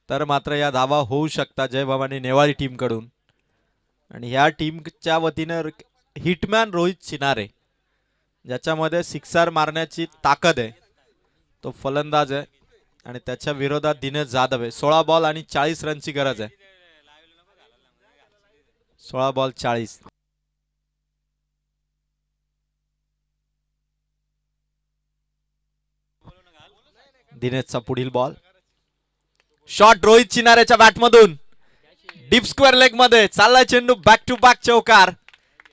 तर मात्र या धावा होऊ शकतात जय भवानी नेवाळी टीम कडून. आणि ह्या टीमच्या वतीने हिटमॅन रोहित चिनारे, ज्याच्यामध्ये सिक्सर मारण्याची ताकद आहे, तो फलंदाज आहे. आणि त्याच्या विरोधात दिनेश जाधव आहे. 16 बॉल आणि 40 रनची गरज आहे. 16 बॉल 40. दिनेशचा पुढील बॉल. शॉट रोहित चिनारेच्या बॅटमधून. डीप स्क्वेअर लेग मध्ये चालला चेंडू. बॅक टू बॅक चौकार.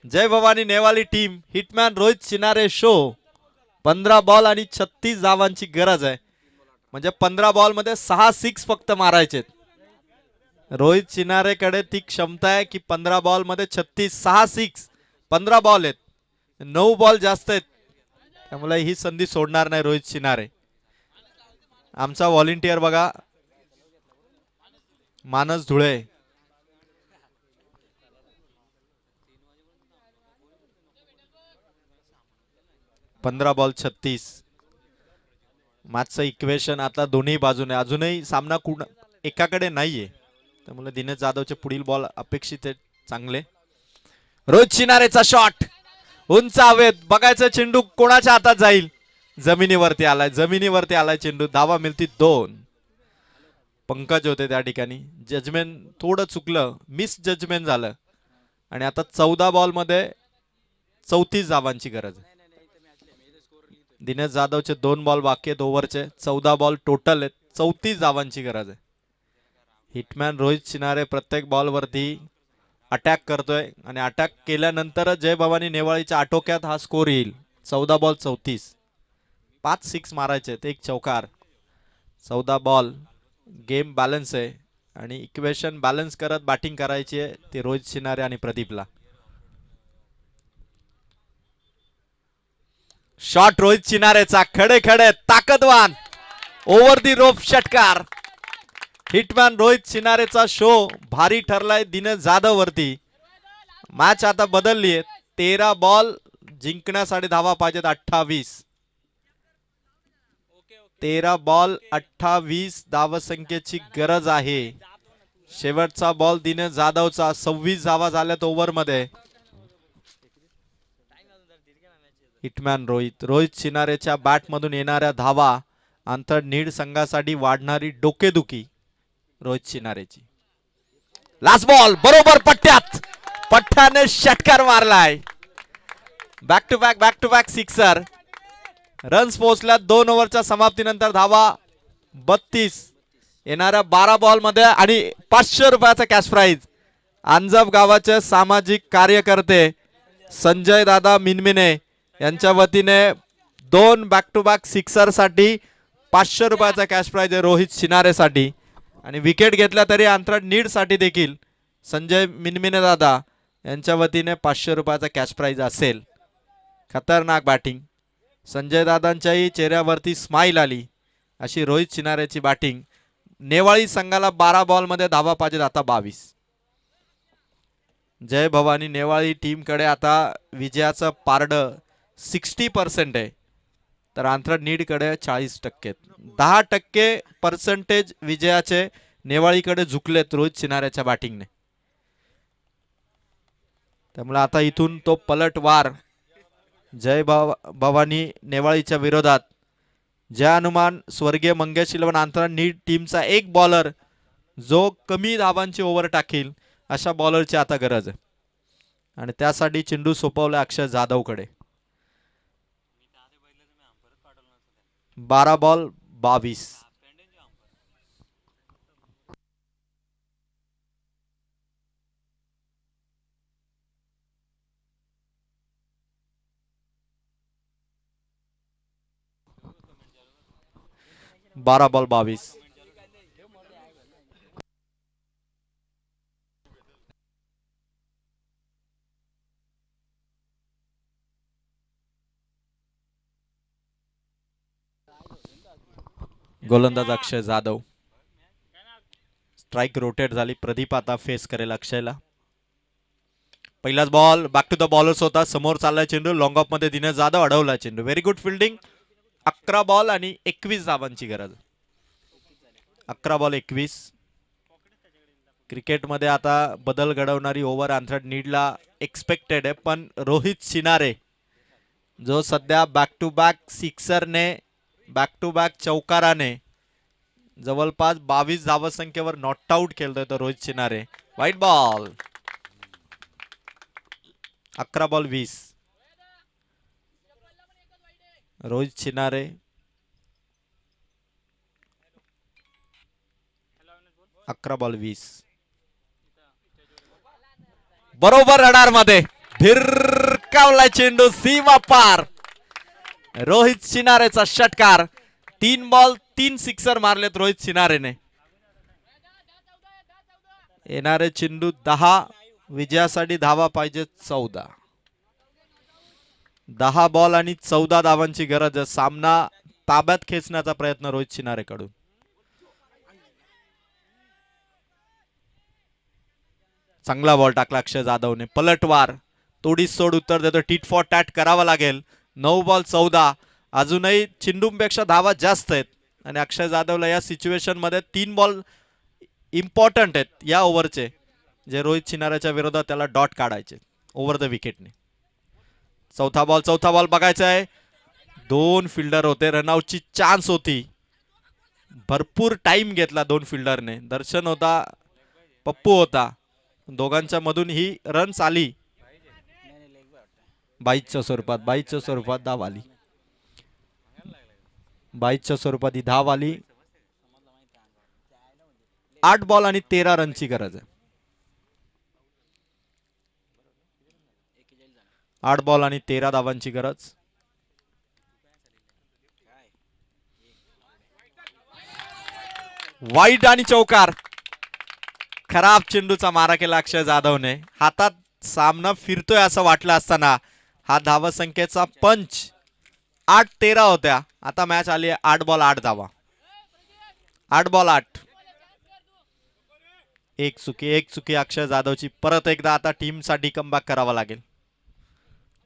Jai Bhavani Newali team hitman Rohit Chinare show. 15 ball आणि 36 धावांची गरज आहे. म्हणजे 15 बॉल मध्ये 6 सिक्स फक्त मारायचे. रोहित चिनारेकडे ती क्षमता आहे की 15 बॉल मध्ये 36, 6 सिक्स. 15 बॉल आहेत, 9 बॉल जास्त आहेत. त्यामुळे ही संधी सोडणार नाही रोहित चिनारे. आमचा व्हॉलेंटियर बघा, मानस धुळे. पंधरा बॉल 36. मॅचचं इक्वेशन आता दोन्ही बाजूने. अजूनही सामना एकाकडे नाहीये, त्यामुळे दिनेश जाधवचे पुढील बॉल अपेक्षित आहेत चांगले. रोहित चिनारेचा शॉट उंच हवेत. बघायचं चेंडू कोणाच्या हातात जाईल. जमिनीवरती आलाय चेंडू. धावा मिळती 2. पंकज होते त्या ठिकाणी. जजमेंट थोडं चुकलं, मिस जजमेंट झालं. आणि आता 14 बॉल मध्ये 34 धावांची गरज आहे. दिनेश जाधवचे 2 बॉल बाकी आहेत ओव्हरचे. 14 बॉल टोटल आहेत. 34 धावांची गरज आहे. हिटमॅन रोहित चिनारे प्रत्येक बॉल वरती अटॅक करतोय आणि अटॅक केल्यानंतर जय भवानी नेवाळीच्या आटोक्यात हा स्कोर येईल. 14 बॉल 34. 5 सिक्स मारायचे, 1 चौकार. 14 बॉल. गेम बॅलन्स आहे आणि इक्वेशन बॅलन्स करत बॅटिंग करायची आहे ती रोहित चिनारे आणि प्रदीपला. शॉट रोहित चिनारेचा. खडे खडे ताकदवान ओव्हर दी रोप षटकार. हिटमॅन रोहित चिनारेचा शो भारी ठरलाय दिनेश जाधव वरती. मॅच आता बदलली आहे. 13 बॉल जिंकण्यासाठी धावा पाहिजेत 28. 13 बॉल 28 धावसंख्येची गरज आहे. शेवटचा बॉल दिनेश जाधवचा. 26 धावा झाल्यात ओव्हर मध्ये. हिटमॅन रोहित चिनारेच्या बॅटमधून येणाऱ्या धावा अंतर नीड संघासाठी वाढणारी डोकेदुखी रोहित चिनारेची. लास्ट बॉल बरोबर पट्ट्याने षटकार मारलाय. Back to back sixer. Runs पोहोचल्या 2 ओव्हरच्या समाप्तीनंतर. धावा 32. येणाऱ्या 12 बॉल मध्ये आणि 500 रुपयाचा कॅश प्राइज. अंजप गावाचे सामाजिक कार्यकर्ते संजय दादा मिनमिने यांच्या वतीने 2 बॅक टू बॅक सिक्सर साठी 500 रुपयाचा कॅश प्राइज आहे रोहित चिनारेसाठी. आणि विकेट घेतला तरी अंतराळ नीड साठी देखील संजय मिनमिने दादा यांच्या वतीने 500 रुपयाचा कॅश प्राइज असेल. खतरनाक बॅटिंग. संजय दादांच्याही चेहऱ्यावरती स्माइल आली अशी रोहित चिनारेची बॅटिंग. नेवाळी संघाला 12 बॉल मध्ये धावा पाहिजेत आता 22. जय भवानी नेवाळी टीम कडे आता विजयाचं पारड 60% आहे तर अंतराळ नीड कडे 40%. 10% पर्सेंटेज विजयाचे नेवाळीकडे झुकलेत रोहित चिनारेच्या बॅटिंगने. त्यामुळे आता इथून तो पलटवार जय भवानी नेवाळीच्या विरोधात. जय हनुमान स्वर्गीय मंगेश 11 अंतराळ नीड टीमचा एक बॉलर जो कमी धावांची ओव्हर टाकील अशा बॉलरची आता गरज आहे. आणि त्यासाठी चेंडू सोपवला अक्षय जाधवकडे. 12 बॉल 22. बॉल 22. गोलंदाज अक्षय जाधव. स्ट्राइक रोटेट झाली. प्रदीप आता फेस करेल अक्षयला. पहिलाच ball back to the bowlers होता. समोर चाललाय चेंडू. लॉंग ऑफ मध्ये दिनेश जाधव अडवला चेंडू. Very good fielding. 11 बॉल आणि 21 धावांची गरज. 11 बॉल 21. क्रिकेटमध्ये आता बदल घडवणारी ओव्हर अंतराळ नीडला एक्सपेक्टेड आहे. पण रोहित चिनारे जो सध्या बॅक टू बॅक सिक्सरने बॅक टू बॅक चौकाराने जवळपास 22 धावसंख्येवर नॉट आउट केलतोय तो Rohit Chinare. White ball. 11 ball 20. Rohit Chinare 11 ball 20. बरोबर रडार मध्ये भिरकावला चेंडू सीमा पार. रोहित चिनारेचा षटकार. 3 बॉल 3 सिक्सर मारलेत रोहित चिनारेने. येणारे चेंडू 10. विजयासाठी धावा पाहिजे 14. 10 बॉल आणि 14 धावांची गरज आहे. सामना ताब्यात खेचण्याचा प्रयत्न रोहित चिनारेकडून. चांगला बॉल टाकला अक्षय जाधवने. पलटवार. तोडीस सोड उत्तर देतो. टीट फॉर टॅट करावा लागेल. 9 बॉल 14. अजूनही चिंडूंपेक्षा धावा जास्त आहेत आणि अक्षय जाधवला या सिच्युएशन मध्ये 3 बॉल इम्पॉर्टंट आहेत या ओव्हरचे जे रोहित चिनारेच्या विरोधात त्याला डॉट काढायचे ओव्हर द विकेटने. चौथा बॉल बघायचा आहे. 2 फिल्डर होते. रनआउटची चान्स होती. भरपूर टाइम घेतला 2 फिल्डरने. दर्शन होता, पप्पू होता. दोघांच्या मधून ही रन्स आली. 22च्या स्वरूपात धाव आली. 22च्या स्वरूपात ही धाव आली. 8 बॉल आणि 13 रनची गरज आहे. 8 बॉल आणि 13 धावांची गरज. वाईड आणि चौकार. खराब चेंडूचा मारा केला अक्षय जाधवने. हातात सामना फिरतोय असं वाटलं असताना हा धावसंख्येचा पंच. 8-13 होत्या. आता मॅच आली 8 बॉल 8 धावा. 8 बॉल 8. एक चुकी अक्षय जाधवची. परत एकदा आता टीम साठी कमबॅक करावा लागेल.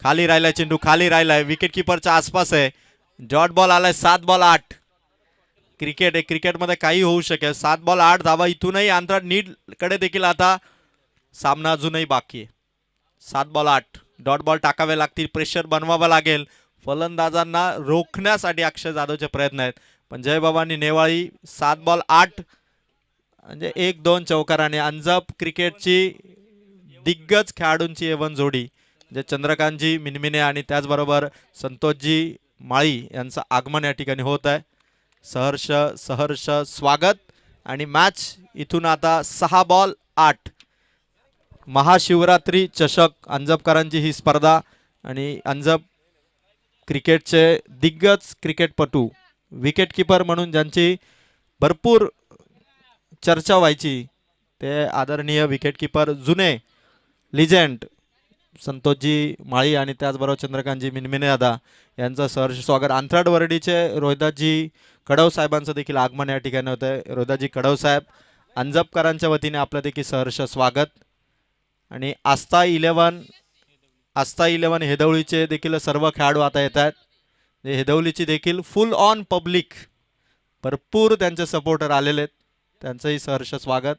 खाली राहिलाय चेंडू. खाली राहिलाय. विकेट किपरच्या आसपास आहे. डॉट बॉल आलाय. 7 बॉल 8. क्रिकेट आहे. क्रिकेटमध्ये काही होऊ शकेल. 7 बॉल 8 धावा. इथूनही अंतराळ नीड कडे देखील आता सामना अजूनही बाकी आहे. 7 बॉल 8. डॉट बॉल टाकावे लागतील. प्रेशर बनवावा लागेल. फलंदाजांना रोखण्यासाठी अक्षय जाधवचे प्रयत्न आहेत, पण जयबाबांनी नेवाळी 7 बॉल 8 म्हणजे 1-2 चौकाराने अंजप क्रिकेटची दिग्गज खेळाडूंची एवन जोडी जे चंद्रकांतजी मिनमिने आणि त्याचबरोबर संतोषजी माळी यांचं आगमन या ठिकाणी होत आहे. सहर्ष सहर्ष स्वागत. आणि मॅच इथून आता 6 बॉल 8. महाशिवरात्री चषक अंजपकरांची ही स्पर्धा आणि अंजप क्रिकेटचे दिग्गज क्रिकेटपटू विकेट किपर म्हणून ज्यांची भरपूर चर्चा व्हायची ते आदरणीय विकेट किपर जुने लिजेंड संतोषजी माळी आणि त्याचबरोबर चंद्रकांतजी मिनमिने दादा यांचं सहर्ष स्वागत. अंथराड वरडीचे रोहिदासजी कडव साहेबांचं देखील आगमन या ठिकाणी होत आहे. रोहिदासजी कडव साहेब अंजपकरांच्या वतीने आपलं देखील सहर्ष स्वागत. आणि आस्था इलेव्हन हेदवळीचे देखील सर्व खेळाडू आता येत आहेत. हेदवलीची देखील फुल ऑन पब्लिक भरपूर त्यांचे सपोर्टर आलेले आहेत, त्यांचंही सहर्ष स्वागत.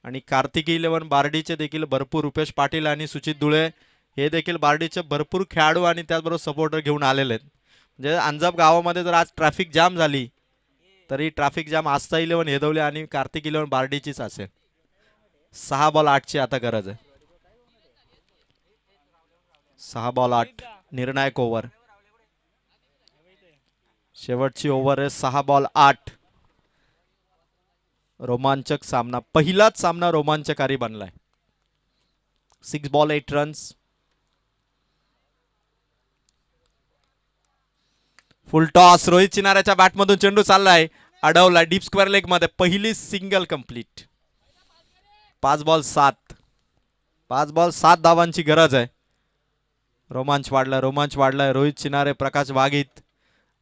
आणि कार्तिकी इलेव्हन बार्डीचे देखील भरपूर रुपेश पाटील आणि सुचित दुळे हे देखील बार्डीचे भरपूर खेळाडू आणि त्याचबरोबर सपोर्टर घेऊन आलेले आहेत. म्हणजे अंजप गावामध्ये जर आज ट्रॅफिक जाम झाली तरी ट्रॅफिक जाम आस्था इलेव्हन हेदवली आणि कार्तिक इलेव्हन बार्डीचीच असेल. 6 बॉल 8ची आता गरज आहे. 6 बॉल 8 निर्णायक ओव्हर. शेवटची ओव्हर आहे. 6 बॉल 8. रोमांचक सामना, पहिलाच सामना रोमांचकारी बनलाय. 6 ball 8 runs. Full toss. Rohit चिनाऱ्याच्या बॅटमधून चेंडू चाललाय, अडवला डीप स्क्वेअर लेग मध्ये. पहिली सिंगल कंप्लीट. 5 बॉल 7. 5 बॉल 7 धावांची गरज आहे. रोमांच वाढलाय. रोहित चिनारे, प्रकाश वाघित.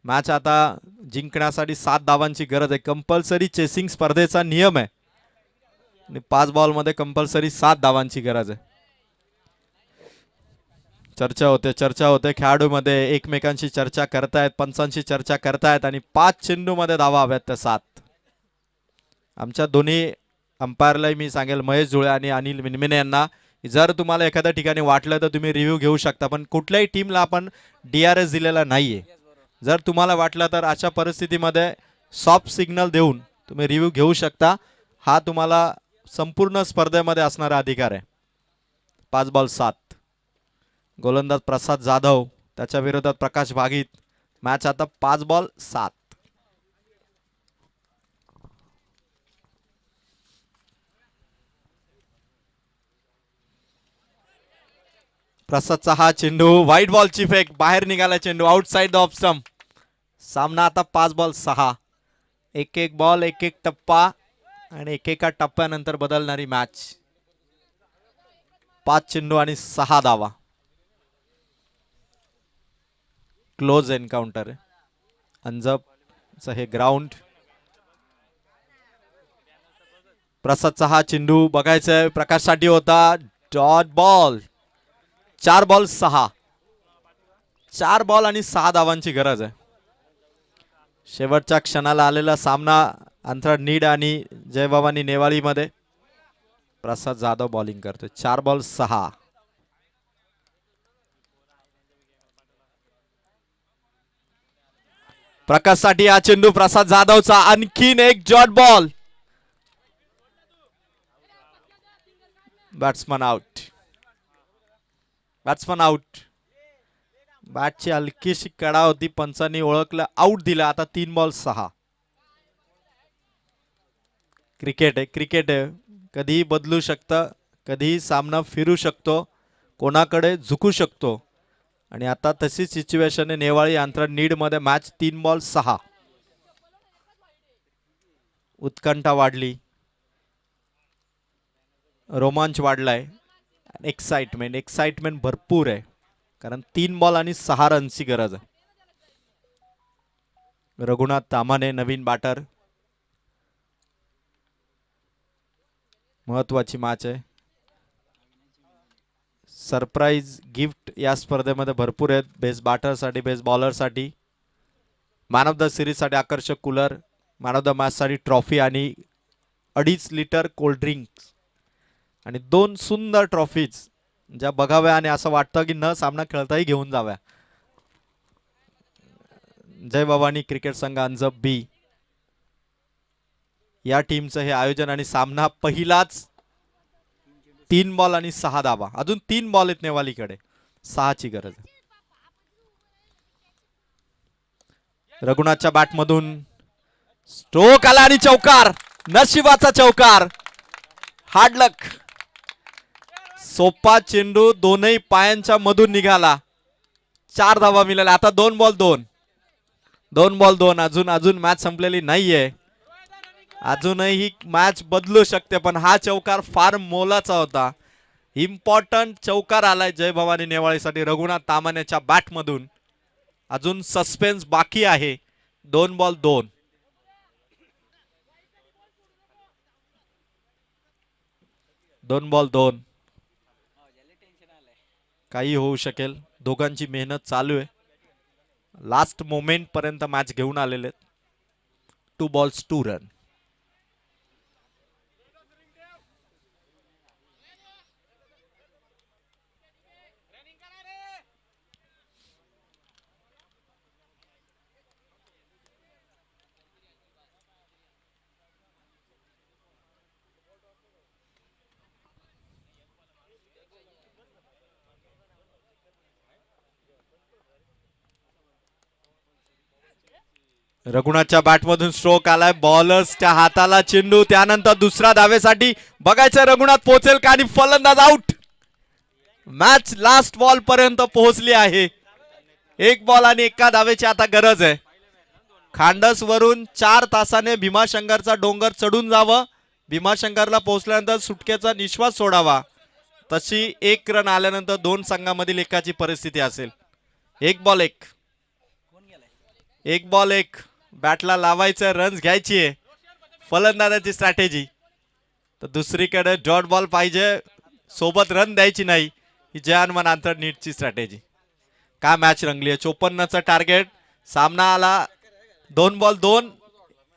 मॅच आता जिंकण्यासाठी 7 धावांची गरज आहे. कंपल्सरी चेसिंग स्पर्धेचा नियम आहे आणि 5 बॉल मध्ये कंपल्सरी 7 धावांची गरज आहे. चर्चा होते खेळाडू मध्ये, एकमेकांशी चर्चा करतायत, पंचांशी चर्चा करतायत आणि 5 चेंडू मध्ये धावा हव्यात त्या 7. आमच्या दोन्ही अंपायरला मी सांगेल, महेश जुळे आणि अनिल मिनमिने यांना, जर तुम्हाला एखाद्या ठिकाणी वाटलं तर तुम्ही रिव्ह्यू घेऊ शकता, पण कुठल्याही टीमला आपण DRS दिलेला नाहीये. जर तुम्हाला वाटलं तर अशा परिस्थितीमध्ये सॉफ्ट सिग्नल देऊन तुम्ही रिव्ह्यू घेऊ शकता. हा तुम्हाला संपूर्ण स्पर्धेमध्ये असणारा अधिकार आहे. 5 बॉल 7. गोलंदाज प्रसाद जाधव, त्याच्या विरोधात प्रकाश वाघित. मॅच आता 5 बॉल 7. प्रसादचा हा चेंडू, व्हाईट बॉलची फेक, बाहेर निघाला चेंडू, आउटसाइड द ऑफ स्टंप. सामना आता 5 बॉल 6. एक बॉल एक टप्पा आणि एकेका टप्प्यानंतर बदलणारी मॅच. 5 चेंडू आणि 6 धावा. Close encounter. अंजपचं हे ग्राउंड. प्रसादचा हा चेंडू बघायचंय, प्रकाशसाठी होता. Dot ball. 4 बॉल 6. 4 बॉल आणि 6 धावांची गरज आहे. शेवटच्या क्षणाला आलेला सामना अंथराड नीड आणि जयबाबांनी नेवाळी मध्ये. प्रसाद जाधव बॉलिंग करतोय. 4 बॉल 6. प्रकाशसाठी हा चेंडू प्रसाद जाधवचा. आणखीन एक जॉट बॉल. Batsman out. बॅटची हलकीशी कडा होती, पंचांनी ओळखलं, आउट दिला. आता 3 बॉल 6. क्रिकेट आहे. कधीही बदलू शकतं, कधीही सामना फिरू शकतो, कोणाकडे झुकू शकतो. आणि आता तशी सिच्युएशन आहे नेवाळी अंतराळ नीड मध्ये. Match 3 ball 6. उत्कंठा वाढली, रोमांच वाढलाय, एक्साइटमेंट भरपूर आहे, कारण 3 बॉल आणि 6 रनची गरज आहे. रघुनाथ तामाने नवीन बॅटर. महत्वाची मॅच आहे. सरप्राईज गिफ्ट या स्पर्धेमध्ये भरपूर आहेत. बेस्ट बॅटरसाठी, बेस्ट बॉलरसाठी, मॅन ऑफ द सिरीज साठी आकर्षक cooler, man of the match साठी ट्रॉफी आणि 2.5 लिटर कोल्ड ड्रिंक्स आणि 2 सुंदर ट्रॉफीज ज्या बघाव्या आणि असं वाटतं की न सामना खेळताही घेऊन जाव्या. जय भवानी क्रिकेट संघ अंजप बी या टीमचं हे आयोजन आणि सामना पहिलाच 3 बॉल आणि 6 धावा. अजून 3 बॉल आहेत नेवालीकडे, 6ची गरज आहे. रघुनाथच्या बॅट मधून स्ट्रोक आला आणि चौकार, नशिबाचा चौकार, हार्ड लक. सोपा चेंडू दोनही पायांच्या मधून निघाला, 4 धावा मिळाल्या. आता 2 बॉल 2. अजून मॅच संपलेली नाहीये, अजूनही मॅच बदलू शकते, पण हा चौकार फार मोलाचा होता. इम्पॉर्टंट चौकार आलाय जय भवानी नेवाळीसाठी रघुनाथ तामानेच्या बॅट मधून. अजून सस्पेन्स बाकी आहे. 2 बॉल 2. काही होऊ शकेल, दोघांची मेहनत चालू आहे. लास्ट मोमेंट पर्यंत मॅच घेऊन आलेले. 2 बॉल्स 2 रन. रघुनाथच्या बॅटमधून स्ट्रोक आलाय, बॉलर्सच्या हाताला चेंडू, त्यानंतर दुसरा धावेसाठी बघायचं रघुनाथ पोहोचेल का, आणि फलंदाज आउट. मॅच लास्ट बॉल पर्यंत पोहोचली आहे. 1 बॉल आणि 1 धावेची आता गरज आहे. खांडस वरून 4 तासाने भीमाशंकरचा डोंगर चढून जावं, भीमाशंकरला पोहोचल्यानंतर सुटकेचा निश्वास सोडावा, तशी 1 रन आल्यानंतर 2 संघामधील एकाची परिस्थिती असेल. 1 बॉल 1. बॅटला लावायचं, रन्स घ्यायची आहे, फलंदाजाची स्ट्रॅटेजी. तर दुसरीकडे डॉट बॉल पाहिजे, सोबत रन द्यायची नाही, ही जयानमन आंतर नीटची स्ट्रॅटेजी. का मॅच रंगली आहे. 54चं टार्गेट. सामना आला 2 बॉल 2,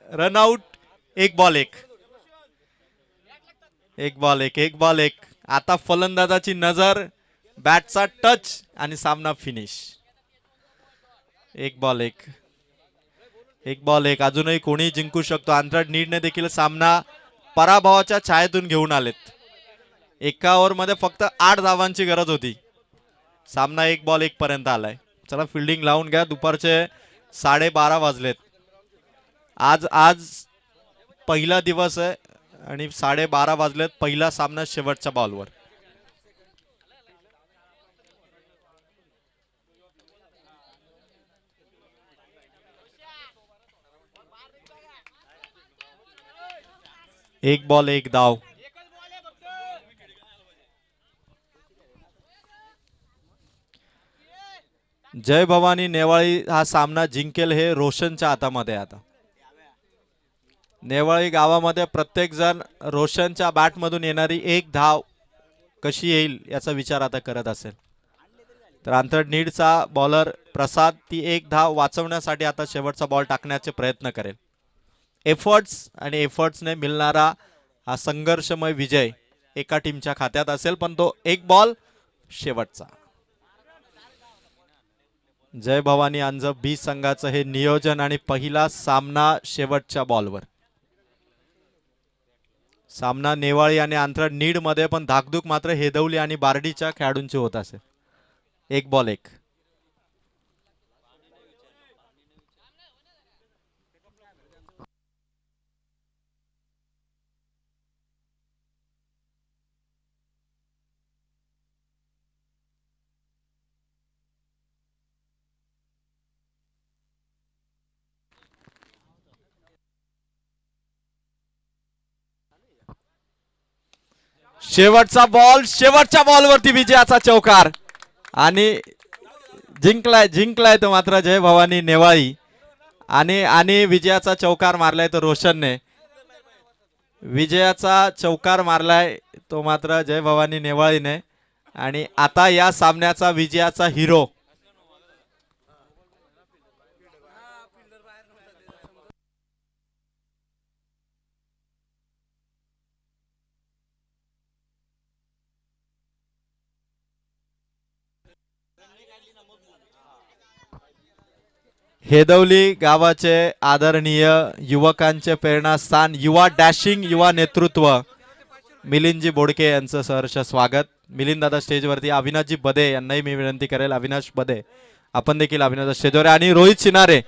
रन आउट. 1 बॉल 1. आता फलंदाजाची नजर, बॅटचा टच आणि सामना फिनिश. 1 बॉल 1. अजूनही कोणी जिंकू शकतो. आंतरड नीडने देखील सामना पराभवाच्या छायेतून घेऊन आलेत. एका ओव्हर मध्ये फक्त 8 धावांची गरज होती. सामना 1 बॉल 1 पर्यंत आलाय. चला फिल्डिंग लावून घ्या. दुपारचे 12:30 वाजलेत. आज पहिला दिवस आहे आणि 12:30 वाजलेत. पहिला सामना शेवटच्या बॉलवर. एक बॉल 1 धाव. जय भवानी नेवाळी हा सामना जिंकेल हे रोशनच्या हातामध्ये. आता नेवाळी गावामध्ये प्रत्येक जण रोशनच्या बॅट मधून येणारी 1 धाव कशी येईल याचा विचार आता करत असेल. तर आंतरड नीडचा बॉलर प्रसाद ती 1 धाव वाचवण्यासाठी आता शेवटचा बॉल टाकण्याचे प्रयत्न करेल. एफर्ट्सने मिळणारा हा संघर्षमय विजय एका टीमच्या खात्यात असेल, पण तो 1 बॉल शेवटचा. जय भवानी अंजप बी संघाचं हे नियोजन आणि पहिला सामना शेवटच्या बॉलवर. सामना नेवाळी आणि आंतरड नीड मध्ये, पण धाकधूक मात्र हेदवली आणि बार्डीच्या खेळाडूंची होत असेल. 1 बॉल 1. शेवटच्या बॉलवरती विजयाचा चौकार आणि जिंकलाय तो मात्र जय भवानी नेवाळी. आणि विजयाचा चौकार मारलाय तो रोशनने. विजयाचा चौकार मारलाय तो मात्र जय भवानी नेवाळीने. आणि आता या सामन्याचा विजयाचा हिरो हेदवली गावाचे आदरणीय युवकांचे प्रेरणास्थान, युवा डॅशिंग, युवा नेतृत्व मिलिंदजी बोडके यांचं सहर्ष स्वागत. मिलिंद दादा स्टेजवरती. अविनाशजी बदे यांनाही मी विनंती करेल. अविनाश बदे आपण देखील अविनाश स्टेजवर आणि रोहित शिनारे